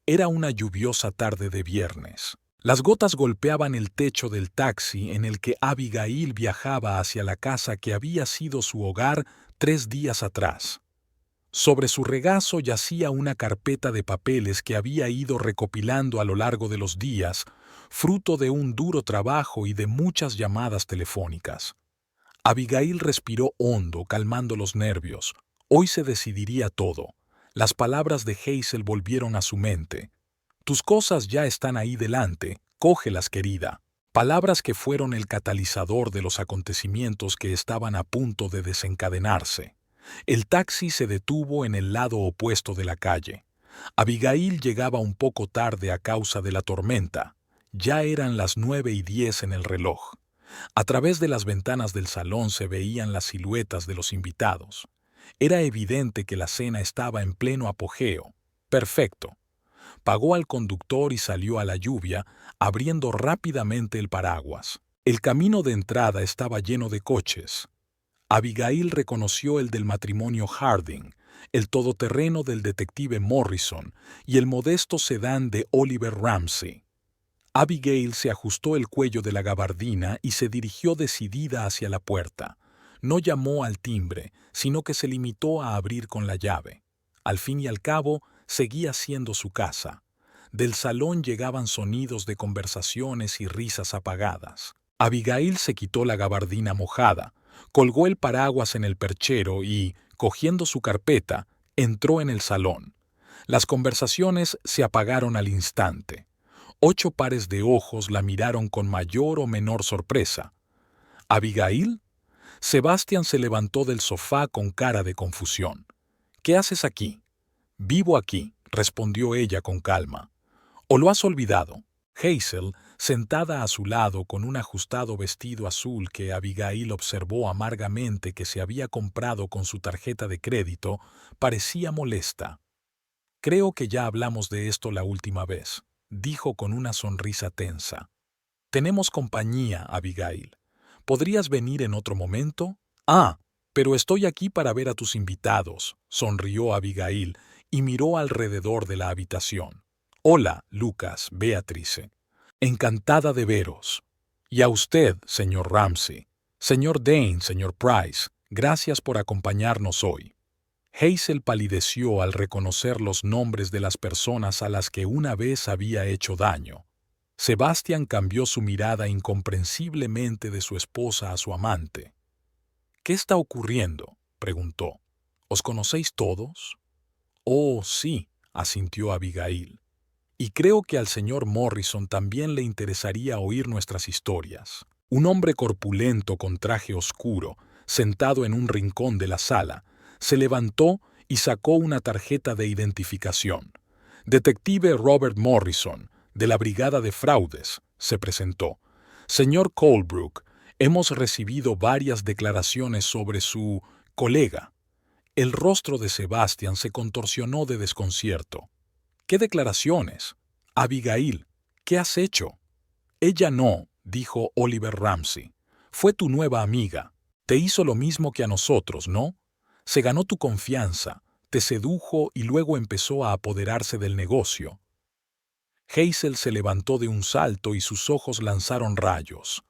Era una lluviosa tarde de viernes. Las gotas golpeaban el techo del taxi en el que Abigail viajaba hacia la casa que había sido su hogar 3 días atrás. Sobre su regazo yacía una carpeta de papeles que había ido recopilando a lo largo de los días, fruto de un duro trabajo y de muchas llamadas telefónicas. Abigail respiró hondo, calmando los nervios. Hoy se decidiría todo. Las palabras de Hazel volvieron a su mente. «Tus cosas ya están ahí delante, cógelas, querida». Palabras que fueron el catalizador de los acontecimientos que estaban a punto de desencadenarse. El taxi se detuvo en el lado opuesto de la calle. Abigail llegaba un poco tarde a causa de la tormenta. Ya eran las 9:10 en el reloj. A través de las ventanas del salón se veían las siluetas de los invitados. Era evidente que la cena estaba en pleno apogeo. Perfecto. Apagó al conductor y salió a la lluvia, abriendo rápidamente el paraguas. El camino de entrada estaba lleno de coches. Abigail reconoció el del matrimonio Harding, el todoterreno del detective Morrison y el modesto sedán de Oliver Ramsey. Abigail se ajustó el cuello de la gabardina y se dirigió decidida hacia la puerta. No llamó al timbre, sino que se limitó a abrir con la llave. Al fin y al cabo, seguía siendo su casa. Del salón llegaban sonidos de conversaciones y risas apagadas. Abigail se quitó la gabardina mojada, colgó el paraguas en el perchero y, cogiendo su carpeta, entró en el salón. Las conversaciones se apagaron al instante. 8 pares de ojos la miraron con mayor o menor sorpresa. ¿Abigail? Sebastián se levantó del sofá con cara de confusión. ¿Qué haces aquí? Vivo aquí, respondió ella con calma. ¿O lo has olvidado? Hazel, sentada a su lado con un ajustado vestido azul que Abigail observó amargamente que se había comprado con su tarjeta de crédito, parecía molesta. Creo que ya hablamos de esto la última vez, dijo con una sonrisa tensa. Tenemos compañía, Abigail. ¿Podrías venir en otro momento? Ah, pero estoy aquí para ver a tus invitados, sonrió Abigail y miró alrededor de la habitación. Hola, Lucas, Beatrice. Encantada de veros. Y a usted, señor Ramsey. Señor Dane, señor Price, gracias por acompañarnos hoy. Hazel palideció al reconocer los nombres de las personas a las que una vez había hecho daño. Sebastián cambió su mirada incomprensiblemente de su esposa a su amante. ¿Qué está ocurriendo?, preguntó. ¿Os conocéis todos? Oh, sí, asintió Abigail. Y creo que al señor Morrison también le interesaría oír nuestras historias. Un hombre corpulento con traje oscuro, sentado en un rincón de la sala, se levantó y sacó una tarjeta de identificación. Detective Robert Morrison, de la Brigada de Fraudes, se presentó. Señor Colebrook, hemos recibido varias declaraciones sobre su colega. El rostro de Sebastián se contorsionó de desconcierto. ¿Qué declaraciones? Abigail, ¿qué has hecho? Ella no, dijo Oliver Ramsey. Fue tu nueva amiga. Te hizo lo mismo que a nosotros, ¿no? Se ganó tu confianza, te sedujo y luego empezó a apoderarse del negocio. Hazel se levantó de un salto y sus ojos lanzaron rayos.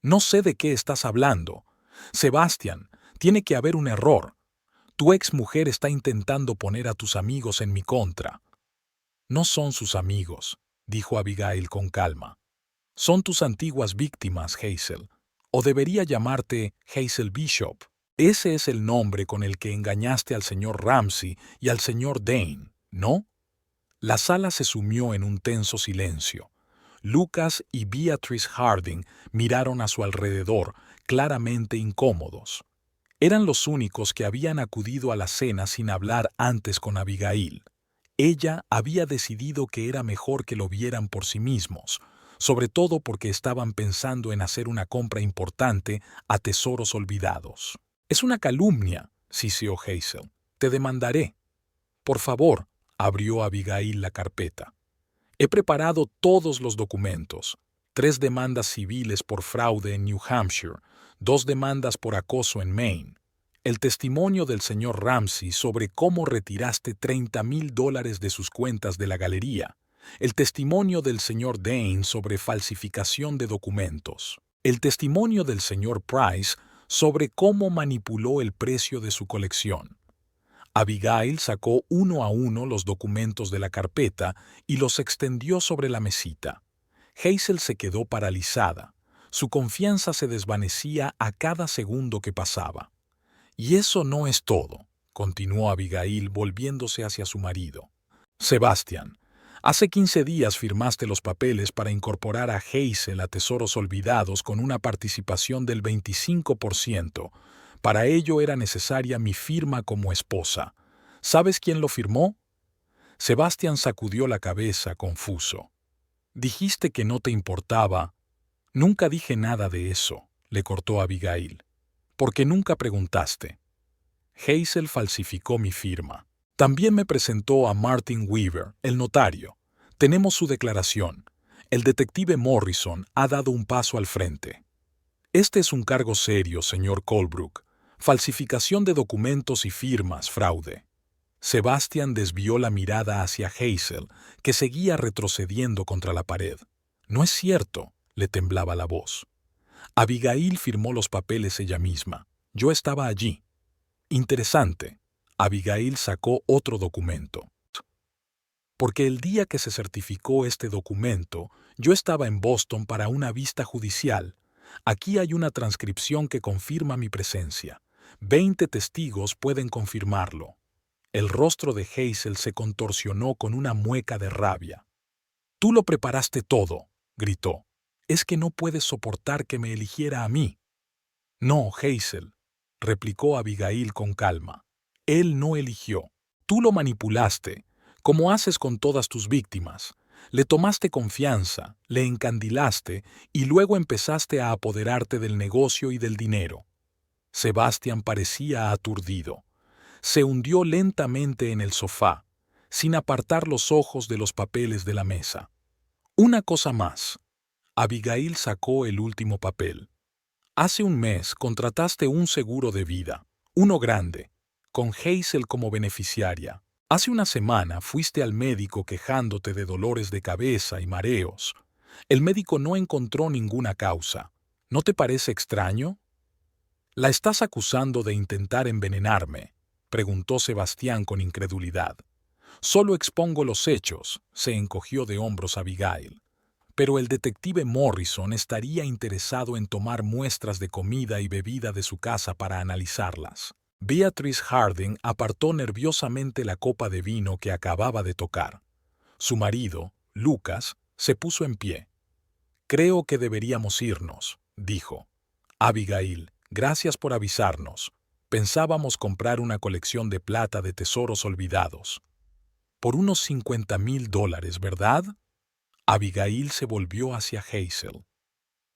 No sé de qué estás hablando. Sebastián, tiene que haber un error. Tu exmujer está intentando poner a tus amigos en mi contra. No son sus amigos, dijo Abigail con calma. Son tus antiguas víctimas, Hazel. O debería llamarte Hazel Bishop. Ese es el nombre con el que engañaste al señor Ramsey y al señor Dane, ¿no? La sala se sumió en un tenso silencio. Lucas y Beatrice Harding miraron a su alrededor, claramente incómodos. Eran los únicos que habían acudido a la cena sin hablar antes con Abigail. Ella había decidido que era mejor que lo vieran por sí mismos, sobre todo porque estaban pensando en hacer una compra importante a tesoros olvidados. Es una calumnia, siseó Hazel. Te demandaré. Por favor, abrió Abigail la carpeta. He preparado todos los documentos. 3 demandas civiles por fraude en New Hampshire, 2 demandas por acoso en Maine. El testimonio del señor Ramsey sobre cómo retiraste $30,000 de sus cuentas de la galería. El testimonio del señor Dane sobre falsificación de documentos. El testimonio del señor Price sobre cómo manipuló el precio de su colección. Abigail sacó uno a uno los documentos de la carpeta y los extendió sobre la mesita. Hazel se quedó paralizada. Su confianza se desvanecía a cada segundo que pasaba. Y eso no es todo, continuó Abigail volviéndose hacia su marido. Sebastián, hace 15 días firmaste los papeles para incorporar a Hazel a Tesoros Olvidados con una participación del 25%. Para ello era necesaria mi firma como esposa. ¿Sabes quién lo firmó? Sebastián sacudió la cabeza, confuso. Dijiste que no te importaba. Nunca dije nada de eso, le cortó Abigail. Porque nunca preguntaste. Hazel falsificó mi firma. También me presentó a Martin Weaver, el notario. Tenemos su declaración. El detective Morrison ha dado un paso al frente. Este es un cargo serio, señor Colebrook. Falsificación de documentos y firmas, fraude. Sebastian desvió la mirada hacia Hazel, que seguía retrocediendo contra la pared. No es cierto, le temblaba la voz. Abigail firmó los papeles ella misma. Yo estaba allí. Interesante. Abigail sacó otro documento. Porque el día que se certificó este documento, yo estaba en Boston para una vista judicial. Aquí hay una transcripción que confirma mi presencia. 20 testigos pueden confirmarlo. El rostro de Hazel se contorsionó con una mueca de rabia. «Tú lo preparaste todo», gritó. «¿Es que no puedes soportar que me eligiera a mí?» «No, Hazel», replicó Abigail con calma. «Él no eligió. Tú lo manipulaste, como haces con todas tus víctimas. Le tomaste confianza, le encandilaste y luego empezaste a apoderarte del negocio y del dinero». Sebastian parecía aturdido. Se hundió lentamente en el sofá, sin apartar los ojos de los papeles de la mesa. «Una cosa más». Abigail sacó el último papel. «Hace un mes contrataste un seguro de vida, uno grande, con Hazel como beneficiaria. Hace una semana fuiste al médico quejándote de dolores de cabeza y mareos. El médico no encontró ninguna causa. ¿No te parece extraño?» «¿La estás acusando de intentar envenenarme?», preguntó Sebastián con incredulidad. «Solo expongo los hechos», se encogió de hombros Abigail. «Pero el detective Morrison estaría interesado en tomar muestras de comida y bebida de su casa para analizarlas». Beatrice Harding apartó nerviosamente la copa de vino que acababa de tocar. Su marido, Lucas, se puso en pie. «Creo que deberíamos irnos», dijo. «Abigail, gracias por avisarnos. Pensábamos comprar una colección de plata de tesoros olvidados». «Por unos $50,000, ¿verdad?» Abigail se volvió hacia Hazel.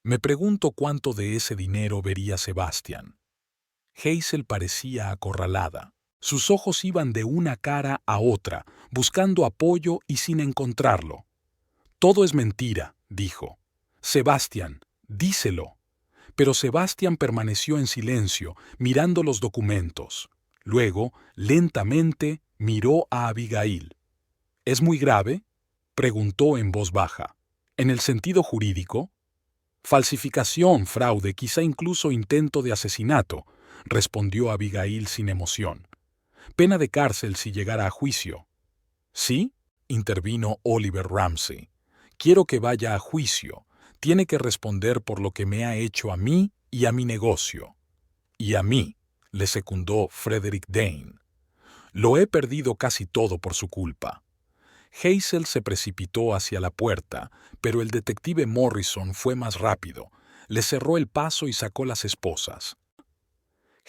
«Me pregunto cuánto de ese dinero vería Sebastian». Hazel parecía acorralada. Sus ojos iban de una cara a otra, buscando apoyo y sin encontrarlo. «Todo es mentira», dijo. «Sebastian, díselo». Pero Sebastian permaneció en silencio, mirando los documentos. Luego, lentamente, miró a Abigail. «¿Es muy grave?», preguntó en voz baja. «¿En el sentido jurídico?» «Falsificación, fraude, quizá incluso intento de asesinato», respondió Abigail sin emoción. «Pena de cárcel si llegara a juicio». «¿Sí?», intervino Oliver Ramsey. «Quiero que vaya a juicio. Tiene que responder por lo que me ha hecho a mí y a mi negocio». «Y a mí», le secundó Frederick Dane. «Lo he perdido casi todo por su culpa». Hazel se precipitó hacia la puerta, pero el detective Morrison fue más rápido. Le cerró el paso y sacó las esposas.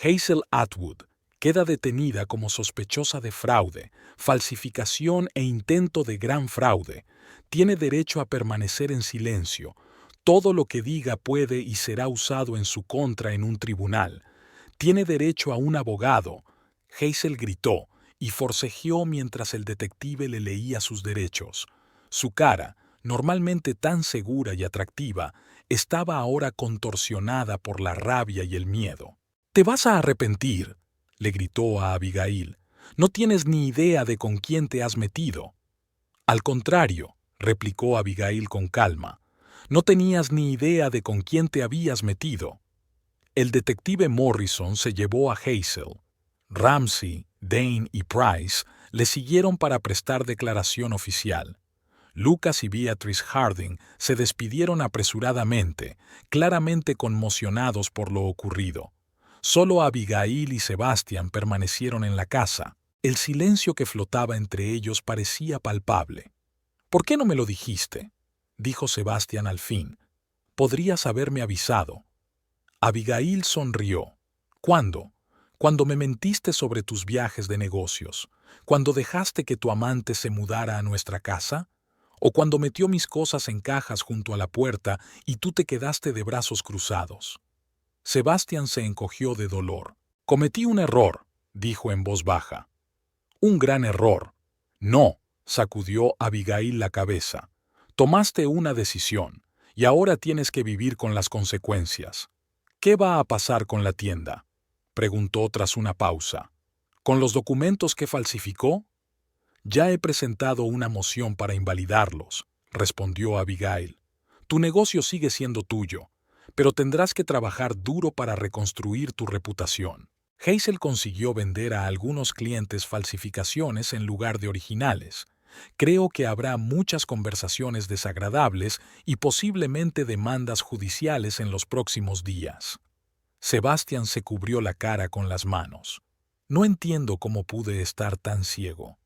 «Hazel Atwood queda detenida como sospechosa de fraude, falsificación e intento de gran fraude. Tiene derecho a permanecer en silencio. Todo lo que diga puede y será usado en su contra en un tribunal. Tiene derecho a un abogado». Hazel gritó y forcejeó mientras el detective le leía sus derechos. Su cara, normalmente tan segura y atractiva, estaba ahora contorsionada por la rabia y el miedo. «Te vas a arrepentir», le gritó a Abigail. «No tienes ni idea de con quién te has metido». «Al contrario», replicó Abigail con calma. «No tenías ni idea de con quién te habías metido». El detective Morrison se llevó a Hazel. Ramsey, Dane y Price le siguieron para prestar declaración oficial. Lucas y Beatrice Harding se despidieron apresuradamente, claramente conmocionados por lo ocurrido. Solo Abigail y Sebastian permanecieron en la casa. El silencio que flotaba entre ellos parecía palpable. «¿Por qué no me lo dijiste?», dijo Sebastian al fin. «Podrías haberme avisado». Abigail sonrió. «¿Cuándo? Cuando me mentiste sobre tus viajes de negocios, cuando dejaste que tu amante se mudara a nuestra casa, o cuando metió mis cosas en cajas junto a la puerta y tú te quedaste de brazos cruzados». Sebastian se encogió de dolor. «Cometí un error», dijo en voz baja. Un gran error. No, sacudió Abigail la cabeza. Tomaste una decisión, y ahora tienes que vivir con las consecuencias. ¿Qué va a pasar con la tienda?, preguntó tras una pausa. ¿Con los documentos que falsificó? Ya he presentado una moción para invalidarlos, respondió Abigail. Tu negocio sigue siendo tuyo, pero tendrás que trabajar duro para reconstruir tu reputación. Hazel consiguió vender a algunos clientes falsificaciones en lugar de originales. Creo que habrá muchas conversaciones desagradables y posiblemente demandas judiciales en los próximos días. Sebastián se cubrió la cara con las manos. No entiendo cómo pude estar tan ciego.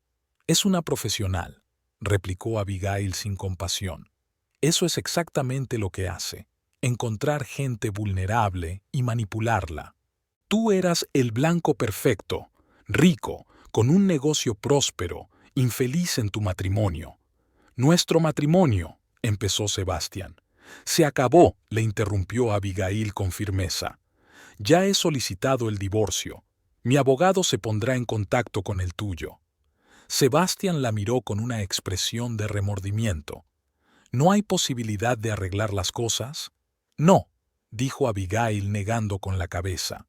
Es una profesional, replicó Abigail sin compasión. Eso es exactamente lo que hace, encontrar gente vulnerable y manipularla. Tú eras el blanco perfecto, rico, con un negocio próspero, infeliz en tu matrimonio. Nuestro matrimonio, empezó Sebastián. Se acabó, le interrumpió Abigail con firmeza. Ya he solicitado el divorcio. Mi abogado se pondrá en contacto con el tuyo. Sebastián la miró con una expresión de remordimiento. ¿No hay posibilidad de arreglar las cosas? No, dijo Abigail negando con la cabeza.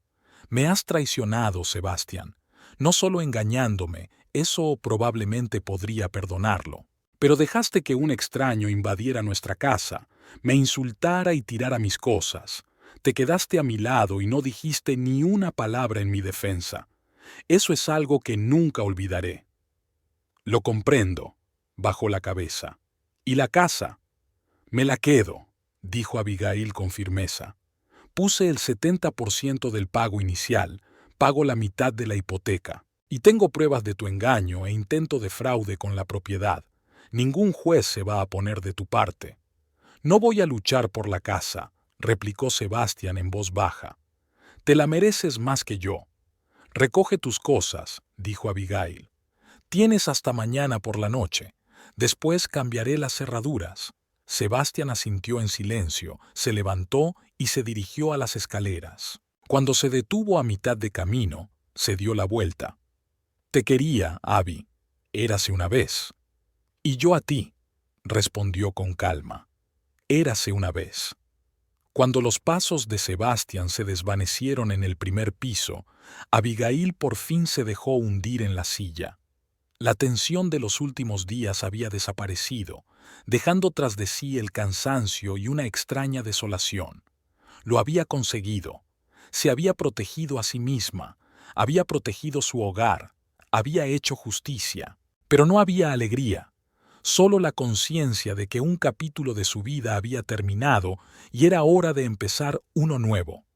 Me has traicionado, Sebastián. No solo engañándome, eso probablemente podría perdonarlo. Pero dejaste que un extraño invadiera nuestra casa, me insultara y tirara mis cosas. Te quedaste a mi lado y no dijiste ni una palabra en mi defensa. Eso es algo que nunca olvidaré. Lo comprendo, bajó la cabeza. ¿Y la casa? Me la quedo, dijo Abigail con firmeza. Puse el 70% del pago inicial, pago la mitad de la hipoteca, y tengo pruebas de tu engaño e intento de fraude con la propiedad. Ningún juez se va a poner de tu parte. No voy a luchar por la casa, replicó Sebastián en voz baja. Te la mereces más que yo. Recoge tus cosas, dijo Abigail. Tienes hasta mañana por la noche. Después cambiaré las cerraduras. Sebastián asintió en silencio, se levantó y se dirigió a las escaleras. Cuando se detuvo a mitad de camino, se dio la vuelta. Te quería, Abby. Érase una vez. Y yo a ti, respondió con calma. Érase una vez. Cuando los pasos de Sebastián se desvanecieron en el primer piso, Abigail por fin se dejó hundir en la silla. La tensión de los últimos días había desaparecido, dejando tras de sí el cansancio y una extraña desolación. Lo había conseguido. Se había protegido a sí misma, había protegido su hogar, había hecho justicia. Pero no había alegría, solo la conciencia de que un capítulo de su vida había terminado y era hora de empezar uno nuevo.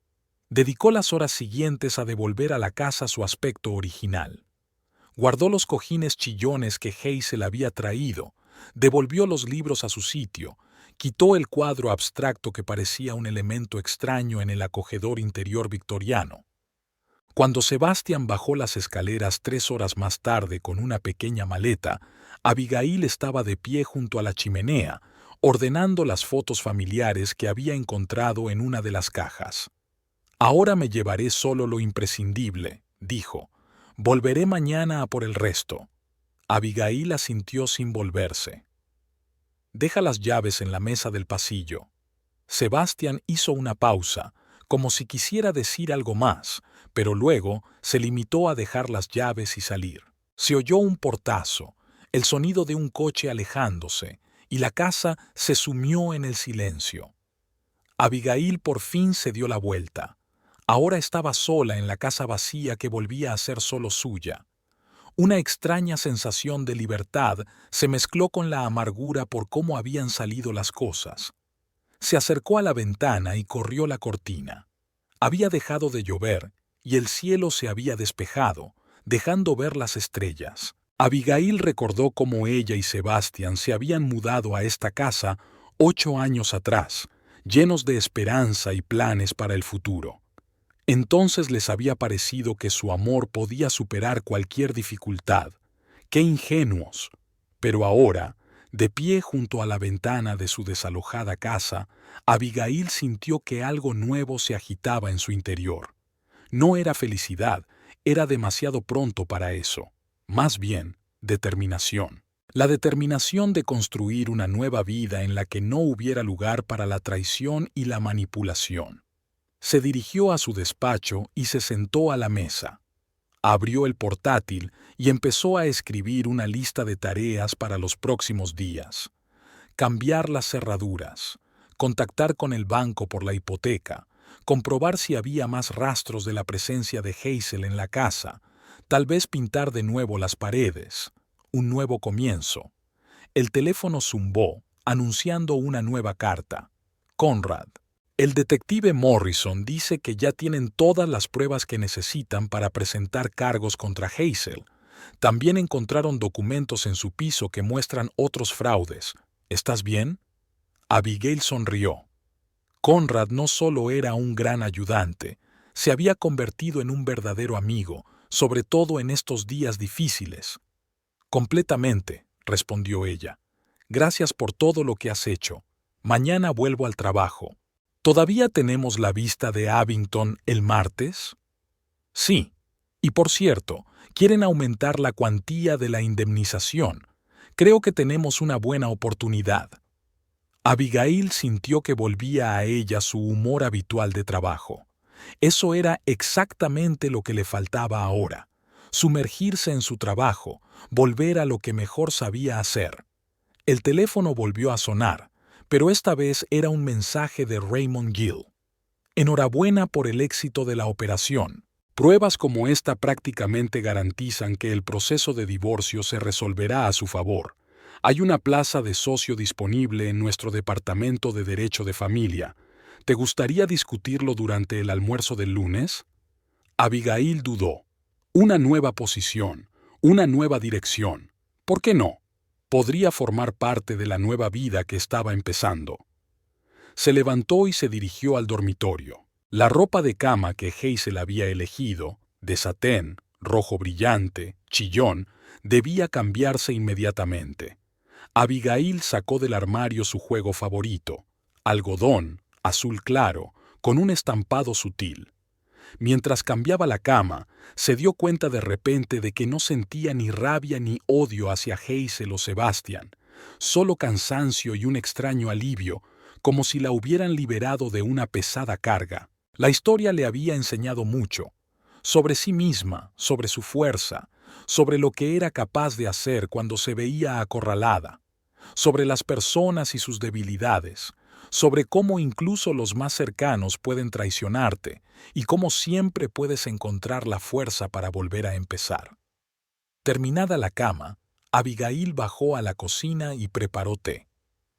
Dedicó las horas siguientes a devolver a la casa su aspecto original. Guardó los cojines chillones que Hazel había traído, devolvió los libros a su sitio, quitó el cuadro abstracto que parecía un elemento extraño en el acogedor interior victoriano. Cuando Sebastián bajó las escaleras 3 horas más tarde con una pequeña maleta, Abigail estaba de pie junto a la chimenea, ordenando las fotos familiares que había encontrado en una de las cajas. Ahora me llevaré solo lo imprescindible, dijo. Volveré mañana a por el resto. Abigail asintió sin volverse. Deja las llaves en la mesa del pasillo. Sebastián hizo una pausa, como si quisiera decir algo más, pero luego se limitó a dejar las llaves y salir. Se oyó un portazo, el sonido de un coche alejándose, y la casa se sumió en el silencio. Abigail por fin se dio la vuelta. Ahora estaba sola en la casa vacía que volvía a ser solo suya. Una extraña sensación de libertad se mezcló con la amargura por cómo habían salido las cosas. Se acercó a la ventana y corrió la cortina. Había dejado de llover y el cielo se había despejado, dejando ver las estrellas. Abigail recordó cómo ella y Sebastián se habían mudado a esta casa 8 años atrás, llenos de esperanza y planes para el futuro. Entonces les había parecido que su amor podía superar cualquier dificultad. ¡Qué ingenuos! Pero ahora, de pie junto a la ventana de su desalojada casa, Abigail sintió que algo nuevo se agitaba en su interior. No era felicidad, era demasiado pronto para eso. más bien, determinación. La determinación de construir una nueva vida en la que no hubiera lugar para la traición y la manipulación. Se dirigió a su despacho y se sentó a la mesa. Abrió el portátil y empezó a escribir una lista de tareas para los próximos días. Cambiar las cerraduras, contactar con el banco por la hipoteca, comprobar si había más rastros de la presencia de Hazel en la casa, tal vez pintar de nuevo las paredes. Un nuevo comienzo. El teléfono zumbó, anunciando una nueva carta. Conrad. El detective Morrison dice que ya tienen todas las pruebas que necesitan para presentar cargos contra Hazel. También encontraron documentos en su piso que muestran otros fraudes. ¿Estás bien? Abigail sonrió. Conrad no solo era un gran ayudante, se había convertido en un verdadero amigo, sobre todo en estos días difíciles. Completamente, respondió ella. Gracias por todo lo que has hecho. Mañana vuelvo al trabajo. ¿Todavía tenemos la vista de Abington el martes? Sí. Y por cierto, quieren aumentar la cuantía de la indemnización. Creo que tenemos una buena oportunidad. Abigail sintió que volvía a ella su humor habitual de trabajo. Eso era exactamente lo que le faltaba ahora. Sumergirse en su trabajo, volver a lo que mejor sabía hacer. El teléfono volvió a sonar, pero esta vez era un mensaje de Raymond Gill. Enhorabuena por el éxito de la operación. Pruebas como esta prácticamente garantizan que el proceso de divorcio se resolverá a su favor. Hay una plaza de socio disponible en nuestro departamento de Derecho de Familia. ¿Te gustaría discutirlo durante el almuerzo del lunes? Abigail dudó. Una nueva posición, una nueva dirección. ¿Por qué no? Podría formar parte de la nueva vida que estaba empezando. Se levantó y se dirigió al dormitorio. La ropa de cama que Hazel había elegido, de satén, rojo brillante, chillón, debía cambiarse inmediatamente. Abigail sacó del armario su juego favorito, algodón, azul claro, con un estampado sutil. Mientras cambiaba la cama, se dio cuenta de repente de que no sentía ni rabia ni odio hacia Hazel o Sebastian, solo cansancio y un extraño alivio, como si la hubieran liberado de una pesada carga. La historia le había enseñado mucho, sobre sí misma, sobre su fuerza, sobre lo que era capaz de hacer cuando se veía acorralada, sobre las personas y sus debilidades, sobre cómo incluso los más cercanos pueden traicionarte y cómo siempre puedes encontrar la fuerza para volver a empezar. Terminada la cama, Abigail bajó a la cocina y preparó té.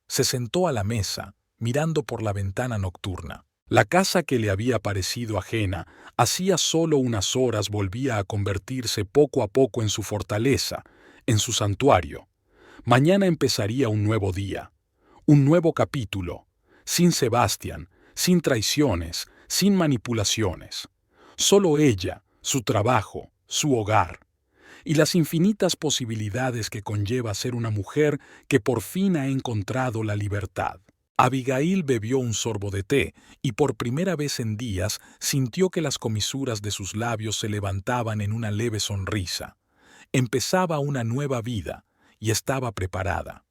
Se sentó a la mesa, mirando por la ventana nocturna. La casa que le había parecido ajena, hacía solo unas horas volvía a convertirse poco a poco en su fortaleza, en su santuario. Mañana empezaría un nuevo día, un nuevo capítulo, sin Sebastian, sin traiciones, sin manipulaciones. Solo ella, su trabajo, su hogar, y las infinitas posibilidades que conlleva ser una mujer que por fin ha encontrado la libertad. Abigail bebió un sorbo de té y por primera vez en días sintió que las comisuras de sus labios se levantaban en una leve sonrisa. Empezaba una nueva vida y estaba preparada.